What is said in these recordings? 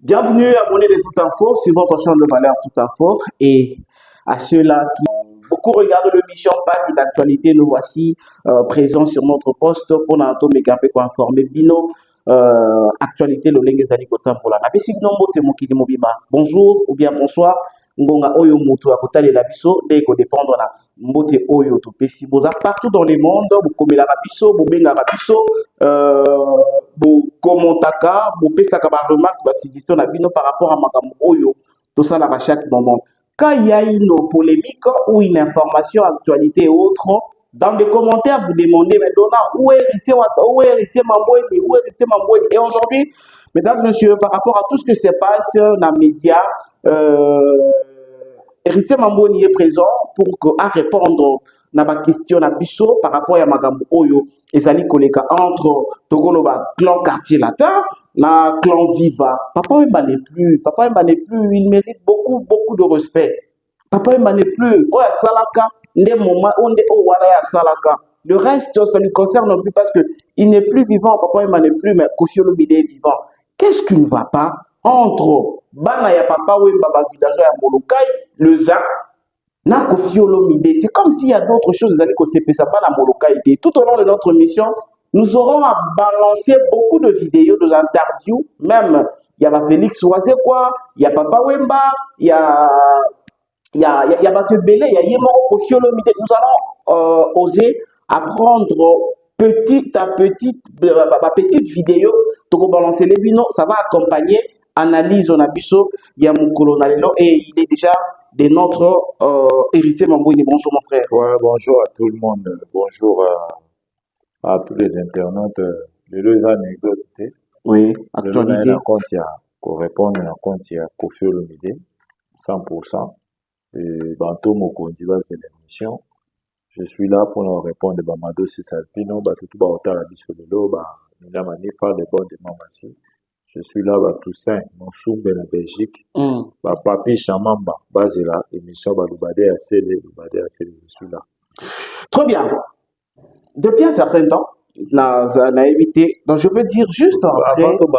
Bienvenue, abonnés de Tout Info sur votre chaîne de valeur Tout Info. Et à ceux-là qui beaucoup regardent l'émission Page d'actualité, nous voici présents sur notre poste pour nous mégaper pour informer Bino. Actualité, le lingue zali kotam pour la nabesi nombo te mokili mobima. Bonjour ou bien bonsoir. Ngonga oyo mutu akotali la biso dès que dépendre na mbote oyo to pesi boza partout dans le monde bu komela la biso bu benga la biso bu komotaka bu pesaka ba remarque ba suggestion na bino par rapport à makambo oyo to sala à chaque moment. Quand il y a une polémique ou une information actualité autre, dans les commentaires, vous demandez maintenant où est hérité où est hérité Mamboueni, où est hérité Mamboueni. Et aujourd'hui, mesdames et messieurs, par rapport à tout ce qui se passe dans les médias, hérité Mamboueni est présent pour répondre à ma question à Bisso par rapport à Magambo Oyo et Zali Koleka entre Togoloba, clan quartier latin, na clan Viva. Papa Mba n'est plus, Papa Mba n'est plus, il mérite beaucoup de respect. Papa Mba n'est plus, oh Salaka, le reste, ça ne lui concerne plus parce qu'il n'est plus vivant. Papa Mba n'est plus, mais Kofi Olomide est vivant. Qu'est-ce qui ne va pas entre Bana ya Papa Wemba, villageois ya Molokai, le ZAC, na Kofi Olomide? C'est comme s'il y a d'autres choses qui se passent dans Molokai. Tout au long de notre mission, nous aurons à balancer beaucoup de vidéos, de interviews, même il y a Félix Oazekwa, il y a Papa Wemba, il y a Batebele, il y a Yemoro Kofi Olomide. Nous allons oser apprendre petit à petite vidéo, pour balancer les binos, ça va accompagner analyse on a biso Yamukolo Nalelo et il est déjà de notre héritier Mambouini. Bonjour mon frère. Ouais, bonjour à tout le monde, bonjour à tous les internautes. Les deux anecdotes, oui, actualité. Pour répondre à compte, il y a Kofi Olomide, 100%. Et Banto Mokondiba, c'est l'émission. Je suis là pour leur répondre à Bamado Sisalpino, tout Baota la Bissolelo, Minamani, par les bons de Mamassi. Je suis là, Toussaint, Monsoumbe, la Belgique, Papi Chamamba, Basela, émission Lubade Assele, je suis là. Très bien. Depuis un certain temps, on a évité, donc je veux dire juste après. Avant que nous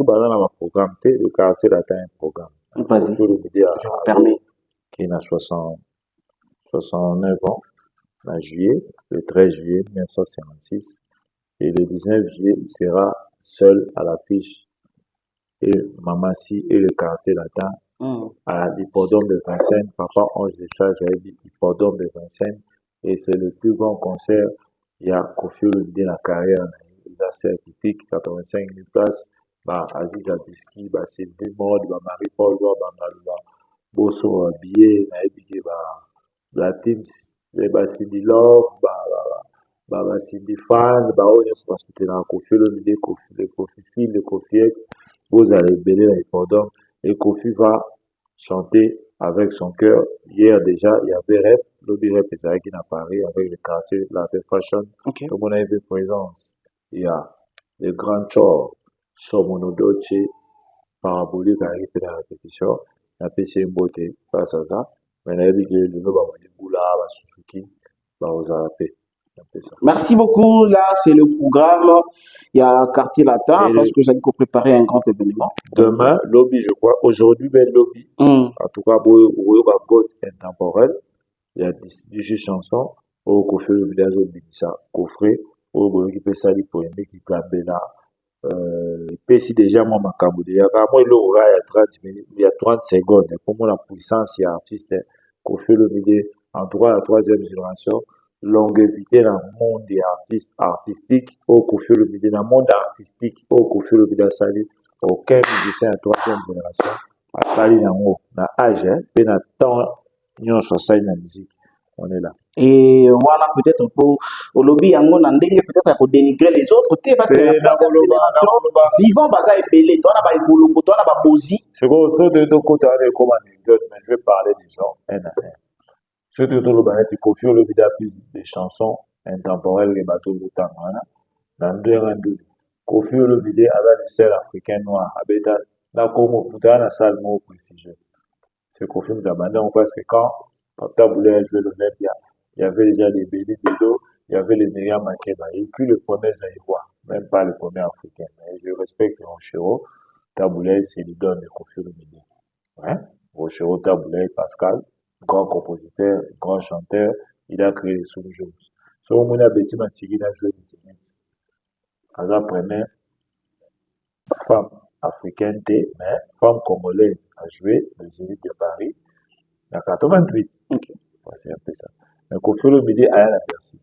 dans programme, le quartier atteint un programme. Vas-y, je me permets. Qui a 69 ans, en juillet, le 13 juillet 1956. Et le 19 juillet, il sera seul à l'affiche. Et Mamassi et le quartier latin à l'hippodrome de Vincennes. Papa Ange de Charles, j'avais dit hippodrome de Vincennes. Et c'est le plus grand concert. Il y a Kofi Olomide dans la carrière. Il a assez typique, 85 000 places. Aziz Abiski, Sylvie Mode, Marie-Paul, Bosso, Billet, la team, Cindy Love, Cindy Fan, on va soutenir Kofi Olomide, le Kofi Phil, le Kofi X, vous allez béler l'hippodrome. Et Kofi va chanter avec son cœur. Hier déjà, il y avait Rep, Lobby Rep qui à Paris avec le quartier Latin Fashion. Okay. Comme on a vu présence, il y a le grand Chor, Somonodoche, Parabolique qui fait la répétition. La PC Mbote, face à ça. Mais il y a le nouveau Boula, Suzuki, Ozarapé. Merci beaucoup. Là, c'est le programme. Il y a Quartier Latin parce que j'ai préparé un grand événement. Demain, lobby, je crois. Aujourd'hui, lobby. En tout cas, pour vote intemporel, il y a 18 chansons. Au Kofi Olomide Bimisa, coffret. Au Boyo qui peut salir pour aimer qui clame là. Si déjà, moi, ma Cambodge, moi, il y a 30 secondes. Pour moi, la puissance, il y a artiste. Kofi Olomide, en tout cas, la troisième génération. Longévité dans le monde des artistes artistiques, au Kofi Olomide, dans le monde artistique, au Kofi Olomide Sali, aucun musicien de troisième génération, à Sali dans l'âge, et dans le temps, nous sommes la musique, on est là. Et voilà, peut-être pour au lobby, peut-être pour dénigrer les autres, parce que la troisième génération, vivant, baza et belé, toi, on a évolué, toi, on a bosi. Je crois aussi de deux côtés, comme anecdote, mais je vais parler des gens, un à un. Surtout dans le bannet, Kofi Olomide a plus des chansons intemporelles les bateaux de Tangana. Dans deux rangs, Kofi Olomide avait le seul africain noir à Béda. Là, comme au Pouta, la salle mot prestigieux. C'est Kofi Olomide parce que quand Papa voulait jouer l'Olympia, il y avait déjà les Béli Bédo, il y avait les Myriam Makeba. Il fut le premier Zaïrois, même pas le premier africain. Mais je respecte mon chéro. Taboulay, c'est l'idole de Koffi Olomide. Ouais. Rochereau Taboulay, Pascal, grand compositeur, grand chanteur, il a créé les Soul Jones. Ce moment là, Betty Mansigi a joué des émissions. À la première femme africaine, mais femme congolaise a joué le Zénith de Paris en 88. Okay. Ouais, c'est un peu ça. Mais Koffi Olomide a la Bercy.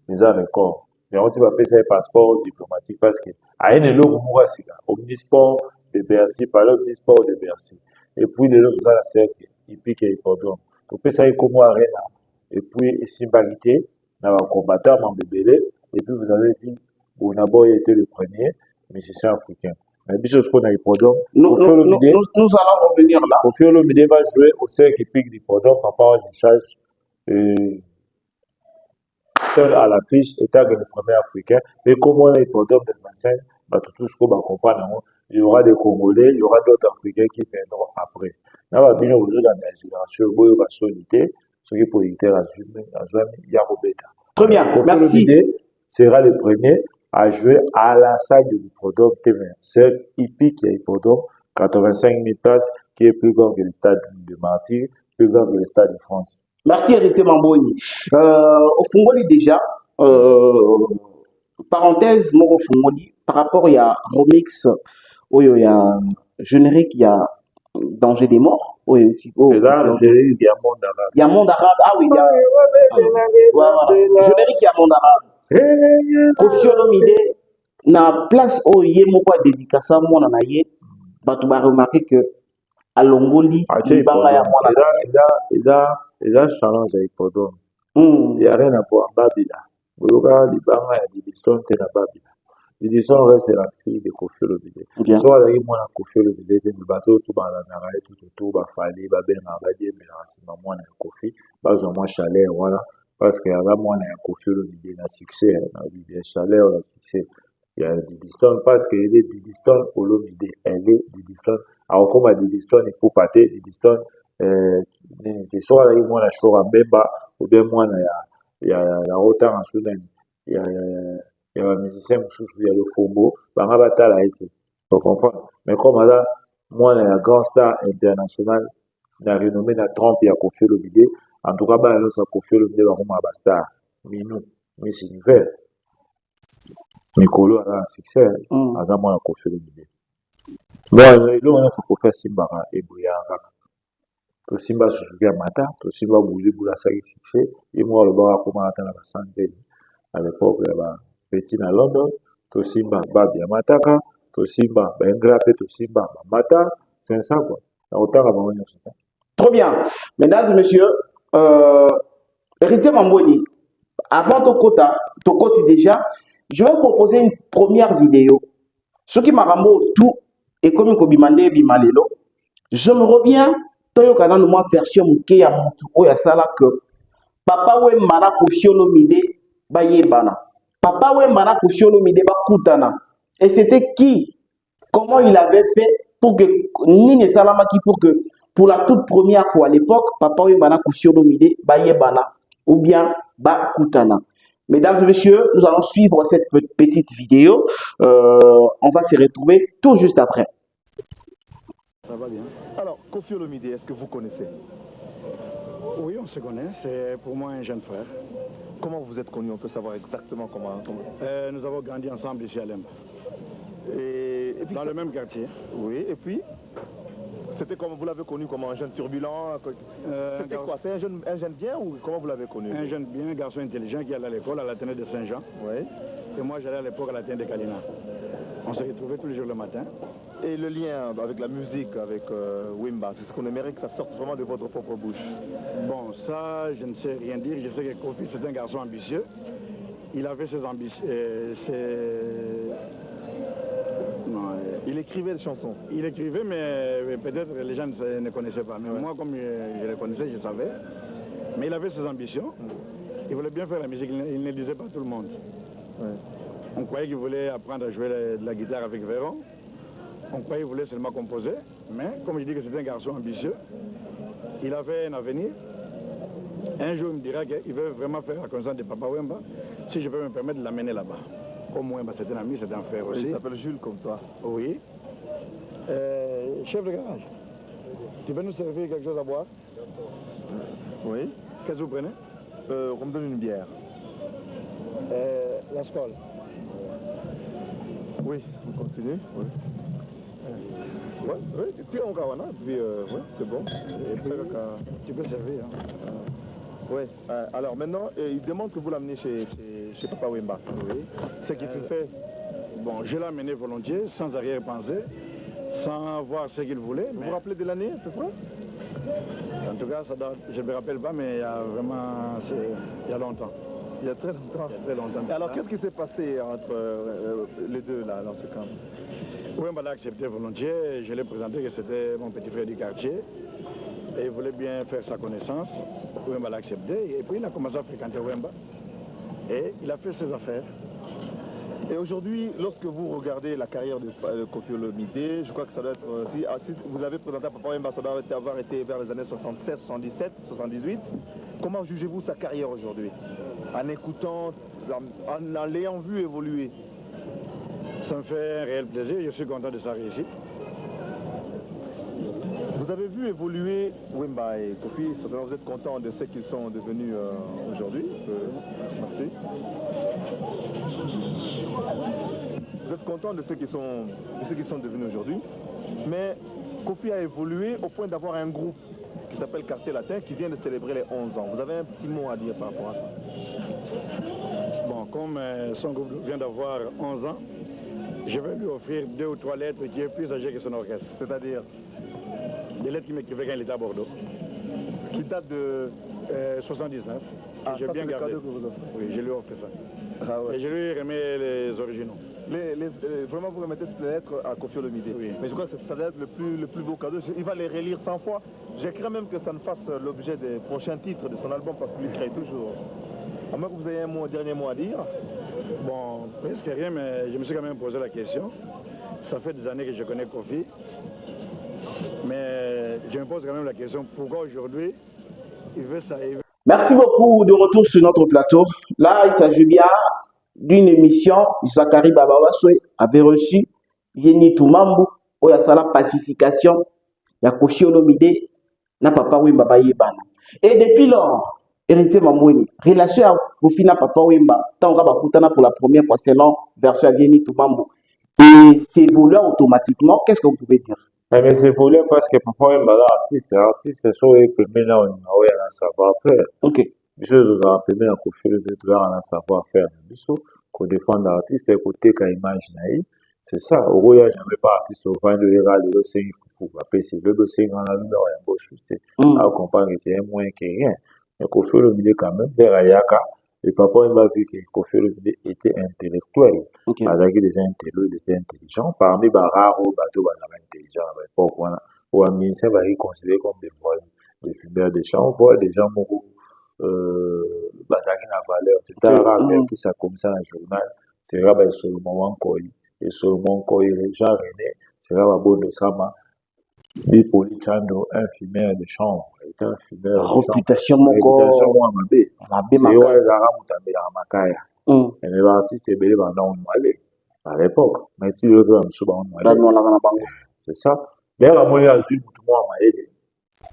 Les a records. Mais on dit pas ça un passeport diplomatique parce que à un élo omnisport de Bercy, par l'omnisport de Bercy. Et puis les autres la cercle, il pique et il pardonne. Donc ça est comme arena. Et puis Simbalité, dans un combattant en bébélé. Et puis vous avez vu, Bonabo était le premier musicien africain. Mais bien sûr qu'on a eu pardon. Nous allons revenir là. Koffi Olomide va jouer au cercle pique du pardon, papa en charge. Seul à l'affiche, étant le premier africain, mais comme on est pendant de la scène, tout ce qu'on va comprendre, il y aura des Congolais, il y aura d'autres Africains qui viendront après. Là, on va bien aujourd'hui dans la génération, il va soliter, ce qui est pour éviter la zone, il y a Robeta. Très bien, merci. Sera le premier à jouer à la salle de l'hippodrome TV. C'est hippique qui a l'hippodrome, 85 000 places, qui est plus grand que le stade de Martyr, plus grand que le stade de France. Merci Héritier Mamboni. Au Fongoli déjà, parenthèse, moi au Fongoli, par rapport il y a remix, il y a générique, il y a Danger des morts. Et là, générique, il y a Monde Arabe. Il y a Monde Arabe, ah oui, il y a. Voilà. Générique, il y a Monde Arabe. Koffi Olomide, na place où il y a beaucoup de dédicace, moi, on a eu, tu vas remarquer que à Longoli, il y a challenge à Hippodrome. Il n'y a rien à voir. Babila. Il y a Didison, tu es Babila. Didison reste la fille de Koffi Olomide. Soit il y a Koffi Olomide, le bateau, tout va la naraye, tout va fallir, va bien travailler, mais c'est moi, Koffi. Pas moi, chalet, voilà. Parce qu'il y a moi, Koffi Olomide, un succès, il y a chalet, un succès. Il y a Didison, parce qu'il est Didison Olomide. Elle est Didison. Alors, comme à Didison, il faut pâter, Didison, soit il y a moi, la chora bemba, ou bien moi, il y a la route en Soudan, il y a un musicien, il y a le Fombo, il y a la été. Tu comprends? Mais comme là, moi, il y a un grand star international, il y a renommé la Trump, il y a Koffi Olomide. En tout cas, il y a Koffi Olomide, il y a un star. Mais nous, Miss Univers. Nicolo a un succès, à moi, la Koffi Olomide. Bon, là, il faut faire Simba et Bouyanga. To Simba Suzuki Mata, to Simba Bouli Boula Sagi succès. Et moi, le bar a commencé à la Sanzeli. À l'époque, il y avait Petit à London, to Simba Babi Amataka, to Simba Bengrape, to Simba Mata. C'est ça, quoi. Autant avant de ça. Trop bien. Mesdames et messieurs, Héritier Mamboni, avant ton quota déjà, je vais proposer une première vidéo. Ce qui m'a ramené tout, et comme il m'a demandé, je me reviens, toyoka dans moi version muke ya mutu oya sala que papa we mara Koffi Olomide ba yebana. Papa we mara Koffi Olomide ba kutana. Et c'était qui? Comment il avait fait pour que Nini Salamaki pour la toute première fois à l'époque, papa we mara Koffi Olomide ba yebana ou bien ba kutana. Mesdames et messieurs, nous allons suivre cette petite vidéo. On va se retrouver tout juste après. Ça va bien. Alors, Koffi Olomide, est-ce que vous connaissez? Oui, on se connaît. C'est pour moi un jeune frère. Comment vous êtes connus? On peut savoir exactement comment. Nous avons grandi ensemble ici à Lemba. Et puis dans le même quartier. Oui, et puis c'était comme vous l'avez connu comme un jeune turbulent. C'était quoi? C'est un jeune bien ou comment vous l'avez connu? Un jeune bien, un garçon intelligent qui allait à l'école à l'Athénée de Saint-Jean. Oui. Et moi j'allais à l'époque à l'Athénée de Kalina. On se retrouvait tous les jours le matin. Et le lien avec la musique, avec Wimba, c'est ce qu'on aimerait que ça sorte vraiment de votre propre bouche. Bon, ça, je ne sais rien dire. Je sais que Koffi, c'est un garçon ambitieux. Il avait ses ambitions. Il écrivait des chansons. Il écrivait, mais peut-être les gens ne connaissaient pas. Mais moi, comme je le connaissais, je savais. Mais il avait ses ambitions. Il voulait bien faire la musique. Il ne disait pas à tout le monde. Ouais. On croyait qu'il voulait apprendre à jouer de la guitare avec Véron. On croyait qu'il voulait seulement composer. Mais comme je dis que c'est un garçon ambitieux, il avait un avenir. Un jour, il me dira qu'il veut vraiment faire la connaissance de Papa Wemba, si je peux me permettre de l'amener là-bas. Comme moi, c'était un ami, c'était un frère aussi. Il s'appelle Jules comme toi. Oui. Chef de garage, tu peux nous servir quelque chose à boire? Oui. Qu'est-ce que vous prenez? On me donne une bière. La Skol. Oui, on continue. Oui. Oui, tire en cawana, puis ouais, c'est bon. Et puis, tu peux servir. Hein. Oui. Alors maintenant, il demande que vous l'amenez chez Papa Wemba. Oui. C'est qu'il fait. Bon, je l'ai amené volontiers, sans arrière-pensée, sans voir ce qu'il voulait. Vous vous rappelez de l'année à peu près? En tout cas, je ne me rappelle pas, mais il y a vraiment, il y a longtemps. Il y a très longtemps. Il y a très longtemps. Et alors, qu'est-ce qui s'est passé entre les deux là, dans ce camp? Wemba l'a accepté volontiers. Je l'ai présenté que c'était mon petit frère du quartier. Et il voulait bien faire sa connaissance. Wemba l'a accepté. Et puis il a commencé à fréquenter Wemba. Et il a fait ses affaires. Et aujourd'hui, lorsque vous regardez la carrière de Koffi Olomide, je crois que ça doit être, si vous l'avez présenté à Papa Wemba, ça doit avoir été vers les années 76, 77, 78. Comment jugez-vous sa carrière aujourd'hui? En écoutant, en l'ayant vu évoluer? Ça me fait un réel plaisir, je suis content de sa réussite. Vous avez vu évoluer Wemba et Koffi, certainement vous êtes content de ce qu'ils sont devenus aujourd'hui. Merci. Vous êtes content de ce qu'ils sont devenus aujourd'hui, mais Koffi a évolué au point d'avoir un groupe qui s'appelle Quartier Latin qui vient de célébrer les 11 ans. Vous avez un petit mot à dire par rapport à ça? Bon, comme son groupe vient d'avoir 11 ans, je vais lui offrir 2 ou 3 lettres qui est plus âgées que son orchestre. C'est-à-dire? Des lettres qu'il m'écrivait quand il était à Bordeaux. Qui datent de 79. Ah, j'ai bien gardé. Que vous offrez. Oui, je lui ai offert ça. Ah ouais. Et je lui remets les originaux. Vraiment, vous remettez toutes les lettres à Koffi Olomide. Oui. Mais je crois que ça doit être le plus beau cadeau. Il va les relire 100 fois. Je crains même que ça ne fasse l'objet des prochains titres de son album parce qu'il crée toujours. À moins que vous ayez un dernier mot à dire. Bon, presque rien, mais je me suis quand même posé la question. Ça fait des années que je connais Koffi. Mais je me pose quand même la question, pourquoi aujourd'hui il veut ça? Merci beaucoup de retour sur notre plateau. Là, il s'agit bien d'une émission. Zachary Babawaswe avait reçu Yeni Toumambu, où il y a la pacification, il y a Koffi Olomide, na Papa Wemba Bayebana. Et depuis lors, Héritier Mamouini, relation à Koffi na Papa Wemba, tant qu'on va pour la première fois selon version à Yeni Toumambu. Et c'est évolué automatiquement. Qu'est-ce que vous pouvez dire? Mais c'est voulu parce que Papa Wemba artiste, c'est sûr que maintenant on a un savoir-faire. Ok. Je dois rappeler à Koffi Olomide un savoir-faire. Qu'on défend l'artiste et côté qu'à image naïe. C'est ça. Au Royal, j'aimais pas artiste au vin de l'Iral, le dossier foufou. Après, c'est le dossier dans la lune, on a beau chuter. À comparer, c'est moins que rien. Mais Koffi Olomide quand même, vers Ayaka, le Papa Wemba vu que Koffi Olomide était intellectuel. Okay. Avec des intellectuels, il était intelligent. Parmi les rares bateaux, intelligents à l'époque, où un ministère va être considéré comme des fumeurs de champs. On voit des gens moraux, Bazaki na valeur. C'est un rare qui ça comme ça dans le journal. C'est Rabbi Solomon Koyi. Et Solomon Koyi, les gens René, c'est Rabbi Bono Sama. Bipoli Chando, un fumeur de chambre. Il était un fumeur de chambre. Réputation Moko. C'est et les artistes étaient dans à l'époque. Mais si le grand souvent c'est ça. D'ailleurs, à Montréal, je suis tout le monde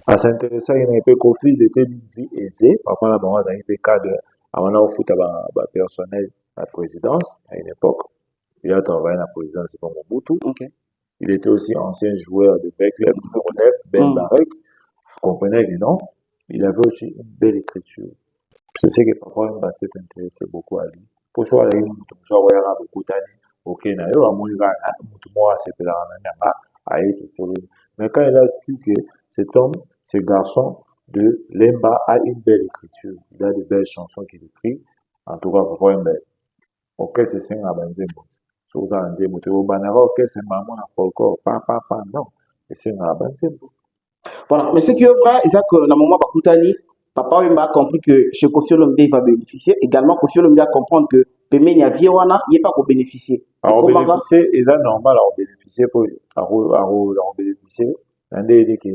à s'intéresser à une épée Koffi, il était d'une vie aisée. Par contre, là, on a un cadre avant au foot personnel à la présidence à une époque. Il a travaillé à la présidence de Mobutu. Okay. Il était aussi ancien joueur de Beckley, numéro 9, Ben Barek. Vous comprenez le nom. Il avait aussi une belle écriture. Je sais que parfois, il s'est intéressé beaucoup à lui. Pour soi, il y a beaucoup d'années. Ok, il y a mais quand il a su que cet homme, ce garçon de Lemba a une belle écriture, il a de belles chansons qu'il écrit, en tout cas, pour un bel. Ok, c'est ça, on a besoin de ça. Ok, c'est maman, encore, papa, non. Et c'est un besoin. Voilà, mais ce qui est vrai, c'est que dans le moment Bakoutani, Papa Wemba a compris que chez Koffi Olomide va bénéficier. Également, Koffi Olomide a comprendre que Pemenia Viewana, il n'est pas pour bénéficier. Alors, bénéficier, c'est normal, à bénéficier pour bénéficier. L'année que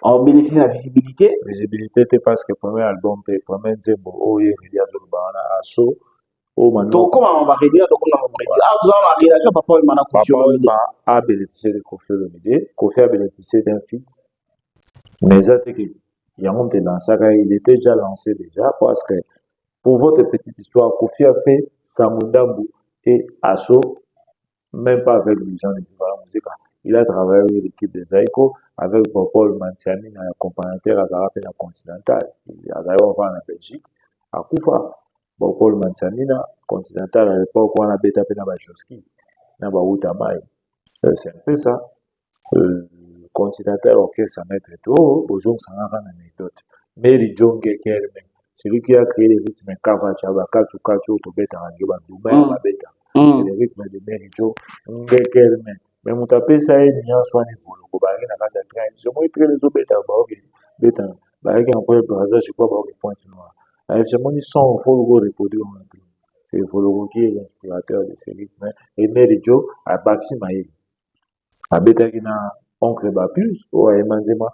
on bénéficie de la visibilité. Visibilité, c'est parce que le premier album, le premier Zembo, il y a Asso, comment on va réduire, donc on va réduire. Ah, nous avons la relation, papa Wemba a bénéficié de Koffi Olomide. Koffi a bénéficié d'un feat. Mais il était déjà lancé déjà parce que pour votre petite histoire, Koffi a fait Samundambu et Asso, même pas avec les gens de la musique. Il a travaillé avec l'équipe de Zaïko, avec Paul Mantiani, un accompagnateur à Zarapé la Continental. Il a d'ailleurs en Belgique, à Koufa. Paul Mantiani, Continental, à l'époque, on a bêta pena Bajoski, na Baoutamai. C'est un peu ça. Continental, orchestre, à mettre tout, aujourd'hui, ça n'a pas d'anecdote. Mary John Gekerme, celui qui a créé les rythmes Kavacha, Kachu, Tobeta, Dubaï, Babeta. C'est les rythmes de Mary John Gekerme. Mais mon tapé, ça est, il y a un soin de vous. Le baril n'a pas de train. Je me très les autres bêta, bêta. Baril qui a un peu de brazage, je crois, les points noirs. Je me dis, il faut le reproduire en anglais. C'est Vologo qui est l'inspirateur de ces rythmes. Et Mary John a bâti Maïli. A bêta qui n'a oncle Bapus, ou à Emanzema,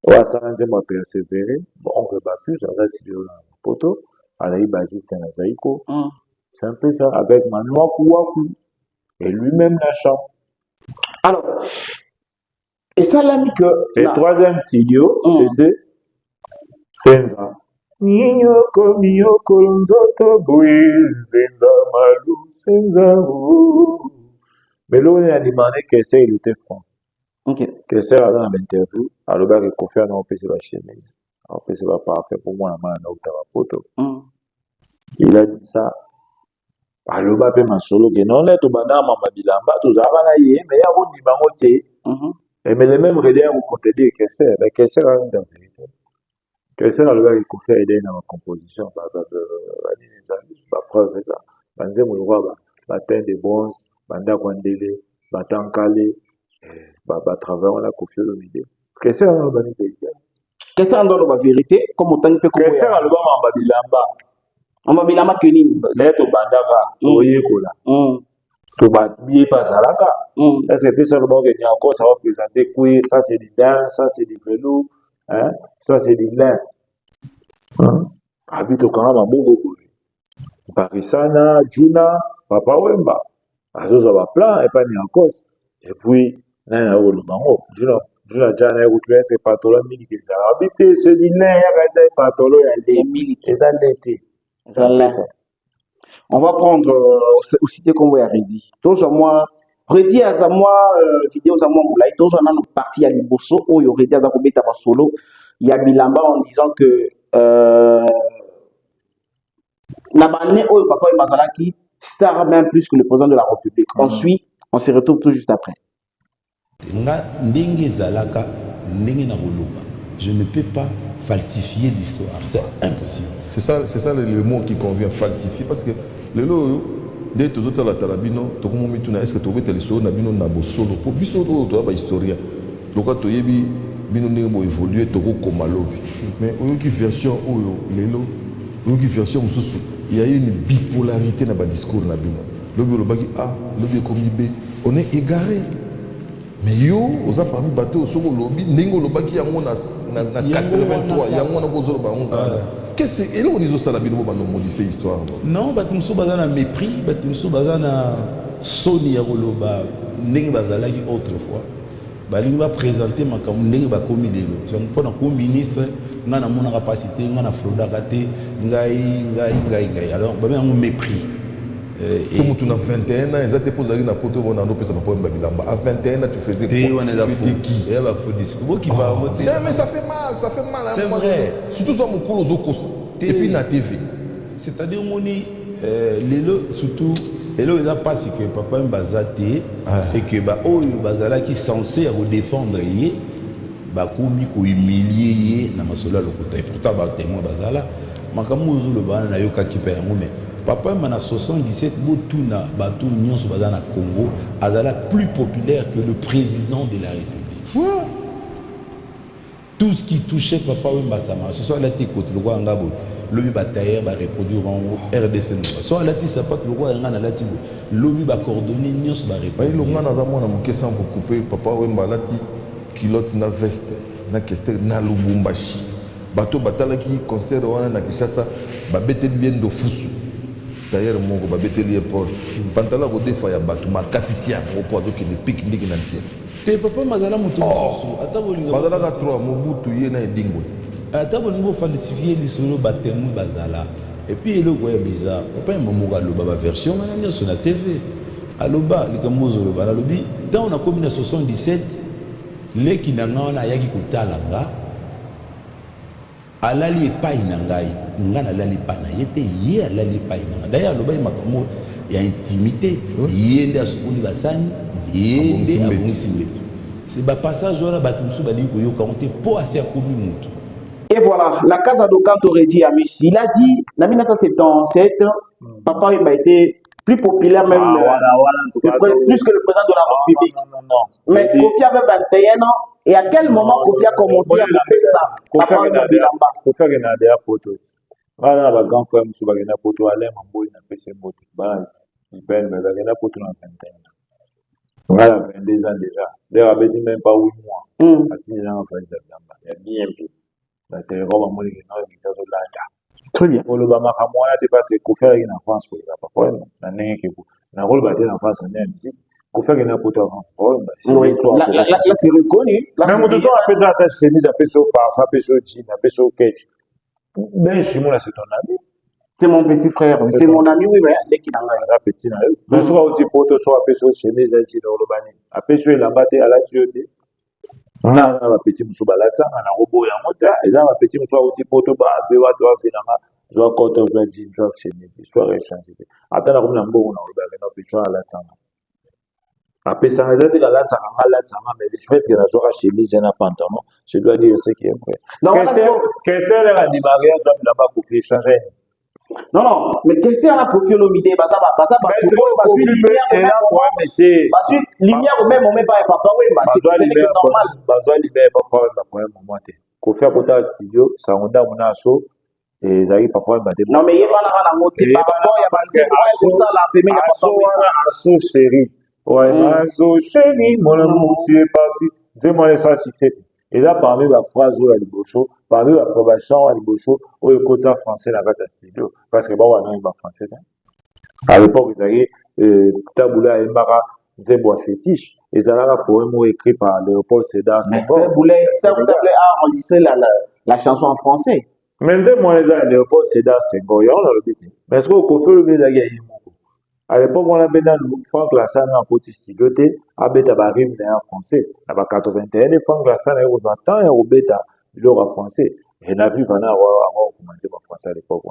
ou à Saranzema persévérer. Oncle Bapus, à Zatidio Poto, à la basiste à Zaïko. C'est un peu ça, avec Manoa Kouakou. Et lui-même la chante. Alors, et ça l'a mis que... Le troisième studio, c'était Senza. Nyoko, Miyoko, Lonzoto, Bouiz, Senza, Malou, Senza, mais là, on a demandé que ça, il était franc. Que ça, dans l'interview, alors que Koffi a PC la chemise. Alors, PC va parfait pour moi, la main, on photo. Il a dit ça. Alors, bah, ma solo, que non, là, tout le monde a bilamba, tout ça, mais il y a un dimanche, et mais les mêmes relais, on compte dire que c'est, mais que c'est la vérité. Que c'est le gars qui Koffi a aidé dans la composition, preuve, ça. Banze Moulwa, Batin de Bronze, Banda Kwandele, Batan Kale, travers la Koffi Olomide. Que c'est la vérité. Que c'est la vérité, comme on t'a dit que c'est la bilamba. On va bilamba keni leto bandava oyekola to ba bié pas salaka est-ce que ça le bon que encore ça va présenter quoi ça c'est du lin, ça c'est du velours, hein, ça c'est du lin, habito quand même beaucoup Parisana Juna Papa Wemba azoza ba plan et pas ni en cause et puis na le bango Juna jana écouter c'est pas tout le midi que ça habiter c'est du lin ya ça pas tout le midi et ça l'été. On va prendre aussi des convois à Redi. Tous moi, Redi à moi, vidéo à moi, tous on a nos parties à Liboso, où il y aurait des accompagnements à solo. Il y a Bilamba en disant que Nabané, où papa et Mazalaki, star même plus que le président de la République. Ensuite, on se retrouve tout juste après. Je ne peux pas falsifier l'histoire, c'est impossible. C'est ça le mot qui convient, falsifier, parce que le lot, dès que tu as la talabino, tu est-ce que tu as l'histoire nabino nabo solo pour biso tu as historia. Donc tu as bino nebo évoluer tu comme malobi. Mais une version le lot, une version il y a une bipolarité dans le discours nabino. Lobi lobaki A, lobi comme B, on est égaré. Mais yo, oza parmi bateau soko lobby nengo lobaki yango na 83 yango na bozolo ba honga. Qu'est-ce que et là on iso sala bino ba no modifier histoire. Non, batumso bazana mépris, batumso bazana soni ya koloba ndenge bazalaki autrefois. Balingi ba présenter makambo ndenge ba komi lelo. C'est pour na ministre nga na mona capacité nga na fraudaka te ngai. Alors ba bien mépris. Comme tu as 21 ans, ils ont posé la poteau, on a un peu ça à 21 ans, tu faisais quoi? Tu étais qui? Il y a un faux discours qui va voter. Mais ça fait mal, ça fait mal. C'est vrai. Surtout ça, mon colo et puis la TV. C'est-à-dire, les lots, surtout, les lots, ils ont pas si que papa est basaté et que oh, bazala qui est censé défendre, bah, comme il humilié, na masola le côté. Pourtant, bah, témoin bazala, makamuzu le ban na yoka qui perd mais papa en 77 Botuna Batou Union sur Bazana Congo azala plus populaire que le président de la République. Ouais. Tout ce qui touchait papa Wemba ça marche. Soit la côté le roi Ngabo, le batailleur va reproduire en RDC. Soit la tisse pas le roi Ngana la tibo. Lobi va coordonner Union sur la République. Le Ngana za mona mon question pour couper papa Wemba lati kilote na veste na kester na Lubumbashi. Bateau batala qui concert wana na Kinshasa ba bete bien do fusu. d'ailleurs mon ko babeteli épaule pantalon ko defa ya batu makatisi ya ko po avec les pique-nique na ntia te papa mazala moto mosusu ata bolinga bazala ka 3 mobutu ye na edingo ata bolinga falsifier lisolo batemu bazala et puis eloko ya bizarre papa ya mamoka aloba ba version wana nyonso na TV aloba likambo zoloba alobi dans na commune 77 leki na nga wana ayaki kotala nga alali epai na ngai nga nalali epai na ye te ye alali epai na nga d'ailleurs aloba ye makambo ya intimité ye nde asukoli basani ye nde abongisi mbeto c'est bapassage wana bato mosusu balingi koyoka ngo te mpo asi akomi motu. Et voilà, la Casa do Canto Redi à Messi. Il a dit, en 1977, Papa Wemba était plus populaire même plus que le président de la République. Mais Kofi avait 21 ans. Et à quel moment Kofi a commencé à faire ça? Papa Wemba Bilamba. Kofi a gagné à Poto. Voilà, le grand frère Moussou a gagné à Poto. Alain Mambo, il a fait ses mots. Il peine, mais il a gagné à Poto dans 21 ans. Voilà, 22 ans déjà. D'ailleurs, il dit même pas 8 mois. Il y a bien peu. La terre va mourir dans les états de l'État. Très bien. Pour le Bama, moi, tu passes Kofi en France, il n'y a pas de problème. La rôle battu en France, c'est une musique. Kofi est un poteau avant. Là, c'est reconnu. Même si on appelle ça ta chemise, appelle ça parfum, appelle ça jean, appelle ça ketch. Ben, chez moi, c'est ton ami. C'est mon petit frère. C'est mon ami, oui, mais l'équipe dans la petite. Mais soit on dit poteau, soit appelle ça chemise, jean, dans le bani. Appelle ça la batte à la tuyauté. On a un petit moussou balatza, on a un robot et un moteur, et là, un petit moussou au type auto, soit coton, soit jean, soit chemise, soit échangé. Après, on a un bon, on a un peu de la après, ça veut dire que la mais le fait que la soirée chemise, j'ai un pantalon, je dois dire ce qui est vrai. Qu'est-ce qu'elle a dit, Maria, ça me l'a pas pour faire changer. Non, mais qu'est-ce qu'il y a pour faire l'omidé? Lumière au même moment, pas papa, oui, c'est normal. Bazoa libère papa, oui, moment. Qu'on fait à studio, ça on a mon asso, et ça y est, papa, non, mais il y a pas la montée, il y a pas ça, la première asso, chérie. Ouais, asso, chérie, mon amour, tu es parti. Dis-moi ça, si c'est. Et là, parmi la phrase où elle est beau, parmi la probation, elle est beau, où le côté français là-bas à studio. Parce que bon, on a un français. À l'époque, vous avez Taboula et Mara, Zébois fétiche. Et ça là, pour un mot écrit par Léopold Sédar. Mais Taboula, ça vous appelez à enregistrer la chanson en français. Mais moi, les gars, Léopold Sédar, c'est Goyon, on a le but. Mais est-ce qu'on peut faire le but de à l'époque, on avait dans le Franck Lassana en petit studio, à Beta Barim, en français. À 81, les Franck Lassana, ils ont tant et au Beta, ils ont en français. Et on a vu qu'on a commencé en français à l'époque.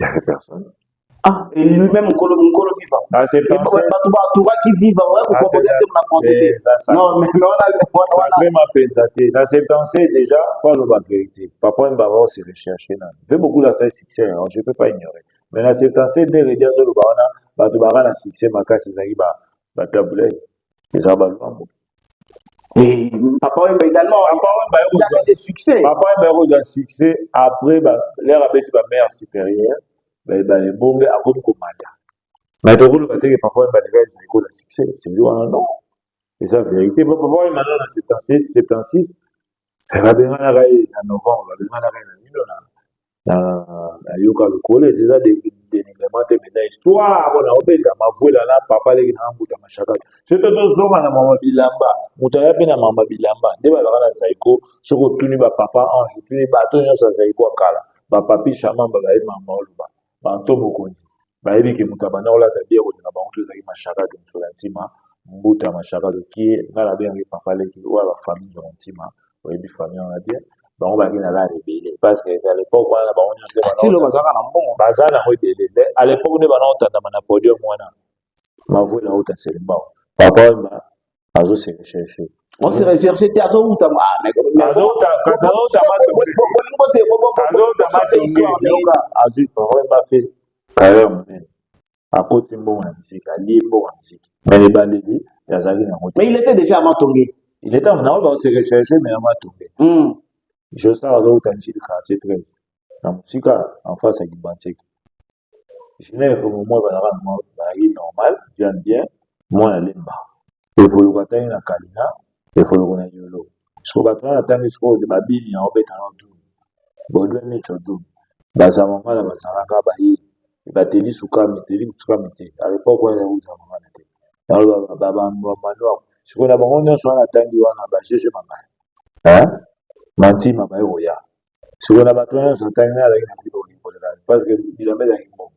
Il n'y avait personne. Ah, et lui-même, on colo vivant. Ah, c'est pas ça. Qui vivent en français. Non, mais on a. Ça fait ma peine. Dans cette pensée, déjà, il faut la vérité. Papa et maman, c'est recherché. Il fait beaucoup de succès, je ne peux pas ignorer. Mais dans cette pensée, dès les diables, Batubara na succès makasi zaki ba tabule ça va loin. Et Papa Wemba également il a fait des succès. Papa Wemba a un succès après l'air avec ba mère supérieure les bongo a comme commanda. Mais de rôle que Papa Wemba déjà il a un succès, c'est lui non. C'est ça vérité. Papa Wemba maintenant dans 77 76 elle va bien à novembre, elle va bien à yoka le collège c'est ça des dénigrements des histoires on a obéta ma voix là papa les na mbuta mashaka c'est tout zoma na mama bilamba mutaya pe na mama bilamba nde ba na zaiko soko tuni ba papa ange tuni ba to nyo sa zaiko kala ba papi chama ba ba mama oluba ba nto mokonzi ba yebi ke mutabana ola tabia ko na ba nto za mashaka de nsolantima mbuta mashaka de qui na la bien papa les qui wa ba famille nsolantima o yebi famille on a bien on va gagner la rébellion parce que à l'époque on a à l'époque on a podium ma voix là haute c'est bon papa azo se rechercher on se rechercher t'es azo uta mais azo va faire carrière à côté bon la musique à libre musique mais les bandits mais il était déjà avant Tongé il était on va se rechercher mais avant Tongé je sais à l'autre le quartier 13. La musique en face à Gibantek. Je n'ai pas moi normal, j'aime bien, moi la limba. Il faut le voir dans la Kalina, il faut le voir dans Yolo. Ce qu'on va prendre à temps de Babili en bête en doux. Bon, le mettre au doux. Bazamanga, la Bazaraka, Bahi, bateli sukami te à l'époque on a uza mangana te alors baba manoir siko na bango nyonso wana tangi wana ba jeje mangana manti mama ya siko na bato nyonso tangi na la filo parce que bilombe ya ngombo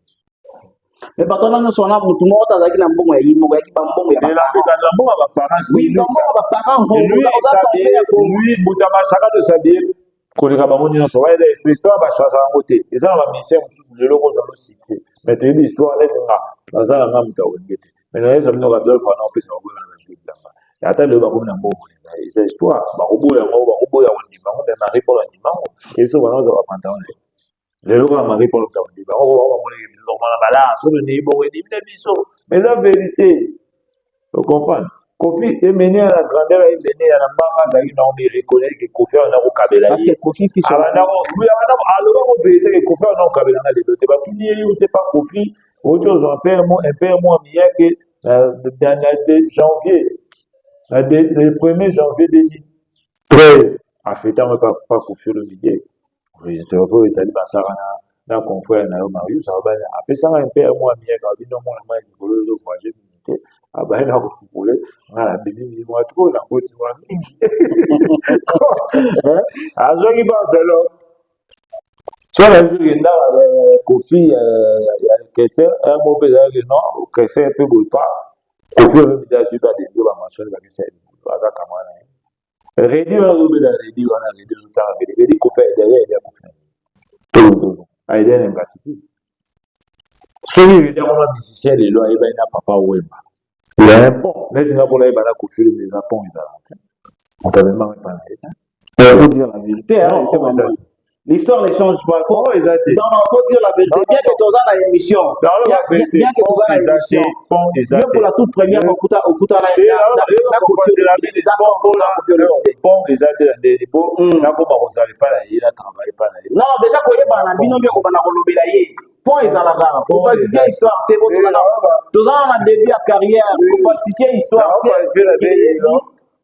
mais bato nyonso wana mutu moko tazaki na mbongo ya yimoko ya kibambongo ya la mbongo ba parents oui mbongo ba parents lui butama saka de sabier koleka bango nyonso wana histoire bachangea yango te eza na baministère mosusu lelo kozala succès mais toyebi histoire neti nga baza na nga moto awenge te mais naeza bino badolfe wana opesa babola na jeu bilanga ata lelo bakomi na mbongo eza histoire bakoboya yango bakoboya kondima yango mais mari mpona ndima yango eso bana oza bapantalon lelo kaka mari mpona ota kondima yango bamoneke biso normala bala soki neyi bongo edimine biso mais eza vérité ocomprendre Kofi est mené à la grandeur et mené à la banga zaki na on reconnaît que Kofi a na ko kabela parce que Kofi fils abana ko lui abana alors on vérité que Kofi a na ko kabela na le te ba tuni ou te pas Kofi autre chose un père moi mieux que dans le janvier le 1er janvier 2013 a fêté pas Kofi le milieu résultat faut ça ba sarana na confrère na Marius abana apesa un père moi mieux ka bino moi na ngolo zo voyager milité abaenda kukule ngala bini watu na koti wa mingi azoki bazelo so la vie nda Kofi ya kese un mot pe que non kese pe bopa Kofi le midage ba de ba machine ba kese baza kamana redi wa robe da redi wana redi tout temps redi Kofi derrière il y a Kofi tout aide na ngati so il y a un musicien de loi et ben na papa Wemba. Il y a un pont. Là, tu vas pour là, il va coucher les ponts, ils ont. On peut même pas parler. Il faut dire la vérité. L'histoire ne change pas. Faut dire la vérité. Bien que tu as une émission. Bien que tu as une émission. Bien pour la toute première, au Kuta la pont, ils ont des dépôts. Là, comme on n'allait pas là, il a travaillé pas là. Non, déjà, quand il y a un binomio, on va la relever là. Point ezalaka pour falsifier histoire te botona tozana na début ya carrière pour falsifier histoire te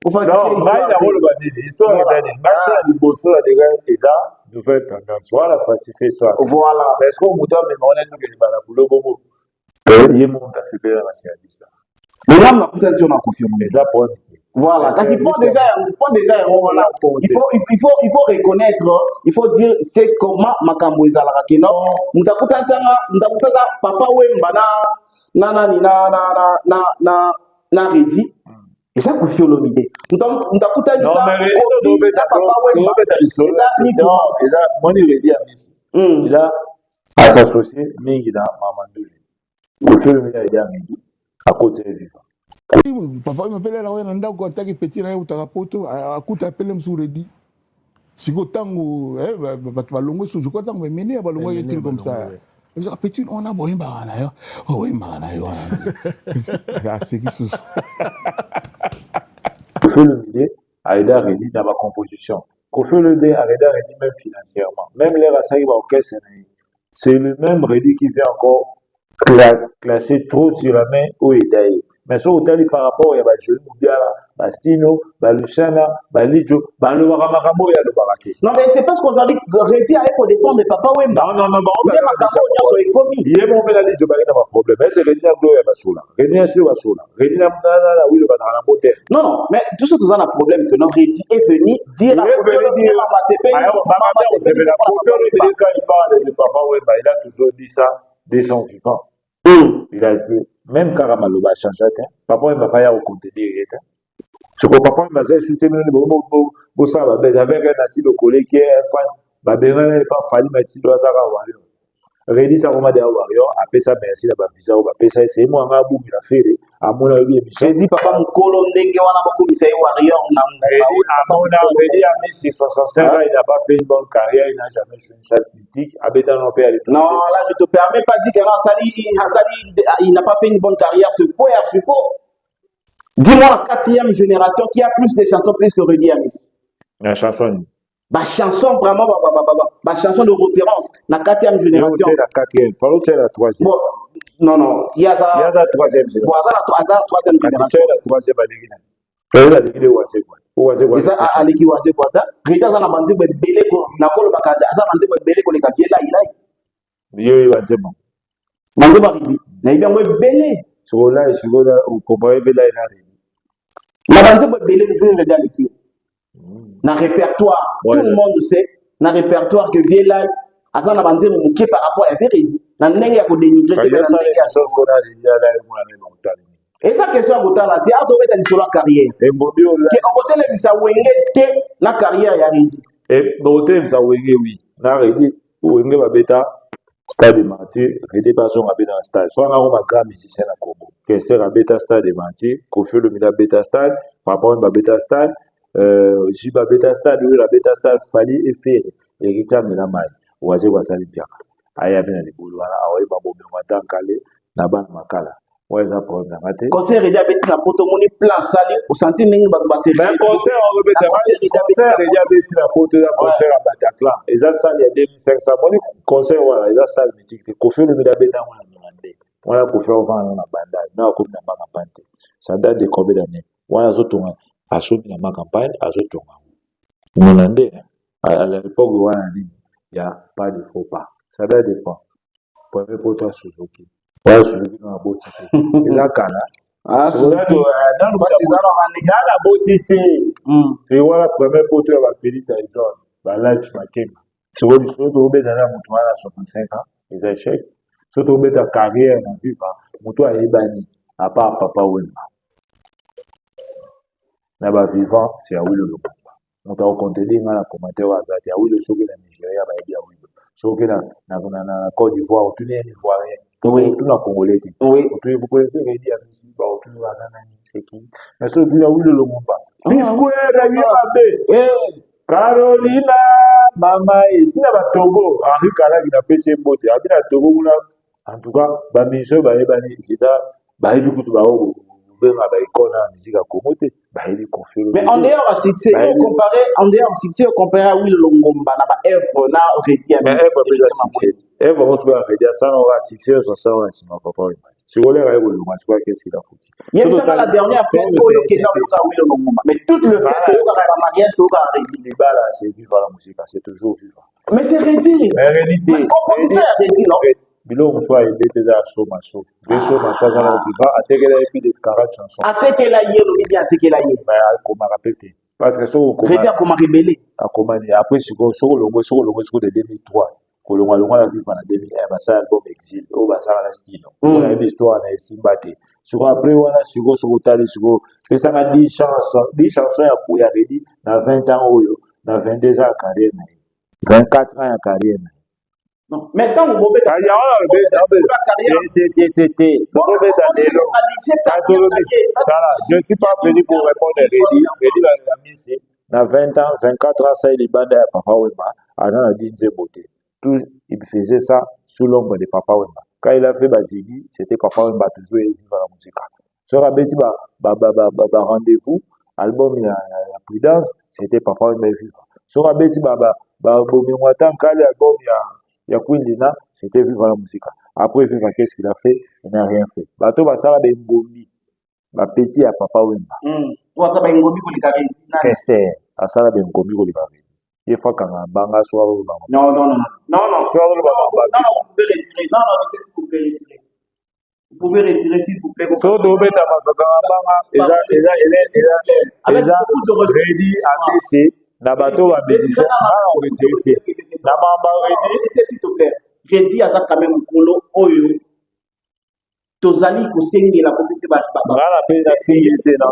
pour falsifier histoire na rolo ba nini histoire est marché à liboso la déjà déjà nouvelle tendance voilà falsifier histoire voilà parce que muto me mona to ke bana bulo bobo ye monta se pera na service mais là ma putain tu on a confirmé ça point voilà ça c'est point déjà voilà il faut reconnaître il faut dire c'est comment makambo ezalaka ke non mutakuta papa Wemba na redi et ça Kofi Olomide mutakuta ça Kofi papa Wemba eza moni redi a misi il a s'associer mingi na Mamadou Kofi Olomide a dia mingi à côté de lui. Papa m'appelle là on ndako ataki petit na utaka poto akuta appelle msuredi siko tango balongo so je crois tango mené balongo yetil comme ça petit on a boyemba na yo boyemba na yo c'est qui ce Kofi Olomide a aidé à rédiger dans ma composition. Kofi Olomide a aidé à rédiger même financièrement. Même les Rassaï Orchestre, c'est le même rédit qui vient encore classer trop sur la main au Edaï. Mais ça, par rapport à Bajou, Bastino, Baluchana, Balijo, Baluaramaramo et Alubarake. Non, mais c'est parce qu'aujourd'hui, Redi a pour défendre Papa Wemba. Non, il est mon bel ali, je vais pas problème. Mais c'est Redi à Gloria Basoula. Redi à Basoula. Redi à Mnana, oui, le Bataranabote. Non, mais tout ce qui est un problème que non, Redi est venu dire à Kofi Olomide, quand il parle de Papa Wemba, il a toujours dit ça dès son vivant. Il a dit, même Karamalo va changer, papa ne va pas y avoir contenir. Ce que papa m'a dit, c'est que j'avais un natif de collègue qui est un fan, ma belle n'est pas fallu, mais si doit savoir. Rédi ça comment dire warrior après ça merci la visa ou après ça c'est moi ngabu il a fait à mon avis j'ai dit papa mukolo ndenge wana bakomisa warrior na Rédi a mis 65 ans il n'a pas fait une bonne carrière il n'a jamais joué une salle politique abeta non père non là je te permets pas dire que non Sali il n'a pas fait une bonne carrière c'est faux et archi faux dis-moi la quatrième génération qui a plus de chansons plus que Rédi Amis la chanson ma chanson vraiment ma chanson de référence la quatrième génération la quatrième faut que la troisième bon non il y a la troisième génération voilà la troisième génération la troisième balingi ça aliki wase quoi ta rita za na banzi belé ko na kolo bakada za banzi belé ko le kafiela ilai yo banzemo Manzo Baridi. Na bien moi belé. Sur là et sur là, vous comprenez bien là il a réuni. La banze belé de faire regarder avec lui. Dans répertoire, tout le monde sait. Dans répertoire que vient là, azan la banze mouké par rapport à Veredi. Na nengi ya ko dénigrer Il y a ça les choses qu'on a dit là moi longtemps. Et ça question à côté là, tu as trouvé ta sur la carrière. Et Bobi on que on côté les ça wengete la carrière ya Redi. et Bobi ça wenge oui. Na Redi wenge ba beta stade de Martyr, Redi pas son abé dans stade. Soit on a un grand musicien à Congo. Que c'est la beta stade de Martyr, Kofi le mina beta stade, Papa on ba beta stade, Jiba beta stade, oui la beta stade Fali et Ferré. Héritier mina mai. Oaze kwa sali bien. Aya bien les boulot wana awa ba Bobi mata kale na ban makala. Ouais, ça problème maté. Conseil Redi a beti na poto moni plan sali au senti ningi ba c'est Mais conseil on rebeta conseil Redi a beti na poto ya conseil à Bataclan. Et ça ça il y a 2500 moni conseil voilà, ça ça mythique. Kofi le mida beta on a demandé. Voilà Kofi on va na banda. Na ko na ba campagne. Ça date de combien d'années? Voilà zotonga. Asomi na ma campagne, azotonga. Monandé à l'époque voilà il y a pas de faux pas. Ça date de fois. Premier poto Suzuki. Ouais, Suzuki na boti. Eza kana. Ah, C'est là que dans la beauté, c'est voilà premier poteau va Félix Tyson, bah là tu m'as c'est vrai du saut au bête dans la moto à 65 ans, les échecs. Saut au bête ta carrière dans vie va, moto à Ebani, à part Papa Wemba. Là-bas vivant, c'est à Willow. On t'a raconté des gens à commentaire à Zati, à Willow, sur la Nigeria, bah il y a Willow. Sur la Côte d'Ivoire, tout les Ivoiriens. Oui, tout le Congolais. Oui, vous connaissez Redi à Missi, tout le Zanani, c'est qui? Mais ce qui a eu le monde pas. Carolina, Mama, et tu n'as pas Togo, Henri Kala qui n'a pas ses mots, Togo, en tout cas, Bamisho, Baébani, qui a Baébani, qui a mais en dehors à succès, en dehors à succès, comparé à Will Longomba, na ba œuvre na Redi à mais œuvre déjà succès. Œuvre on se va Redi ça on va succès ça on sinon papa. Si vous voulez Will Longomba, tu vois qu'est-ce qu'il a foutu. Il y a ça la dernière fête où il y a Will Longomba, mais toute le fait que la mariage to ka Redi les là c'est vivre la musique, c'est toujours vivre. Mais c'est Redi. Mais réalité. Composition à Redi non. Bilo mswa ebete za show maso. Show maso za la viva atekela epi de 40 chansons. Atekela yelo bien atekela yelo. Mais comment répéter parce que so Redi a comment rebelle. A comment après so longo de 2003. Kolonga longa la viva na 2001 ba sa album exil o ba sa la style. On a une histoire na Simbate. Sur après wana sur tali sur ça a 10 chansons ya Redi na 20 ans oyo na 22 ans carrière na 24 ans ya carrière. Non, mais quand vous mettez je ne suis pas venu pour répondre à Redi. Redi l'a mis ici. Dans 20 ans, 24 ans, ça il est bandé à Papa Wemba. Agent a dit beauté. Tout, il faisait ça sous l'ombre de Papa Wemba. Quand il a fait Basili, c'était Papa Wemba toujours et vivre la musique. Sur Abeti, rendez-vous, album il y a Prudence, c'était Papa Wemba vivre. Sur Abeti, Bomi Watan, quand l'album il y a Quindina, c'était vivre la musique. Après, qu'est-ce qu'il a fait? Il n'a rien fait. Bato Basara Bengomi, petit à Papa Wemba. Ça va Ngomi pour les carrés. Qu'est-ce que c'est? À Sara Bengomi pour les carrés. Il faut qu'on a banga soit au banga. Non. Soit au banga. Non, vous pouvez retirer. Non, qu'est-ce que vous pouvez retirer? Vous pouvez retirer s'il vous plaît. So do beta banga. Eza Redi à BC. Na bato ba musicien on retiré na mamba Redi s'il te plaît Redi aza quand même kolo oyo tozali ko sengela ko pese ba ngala pe na fille était na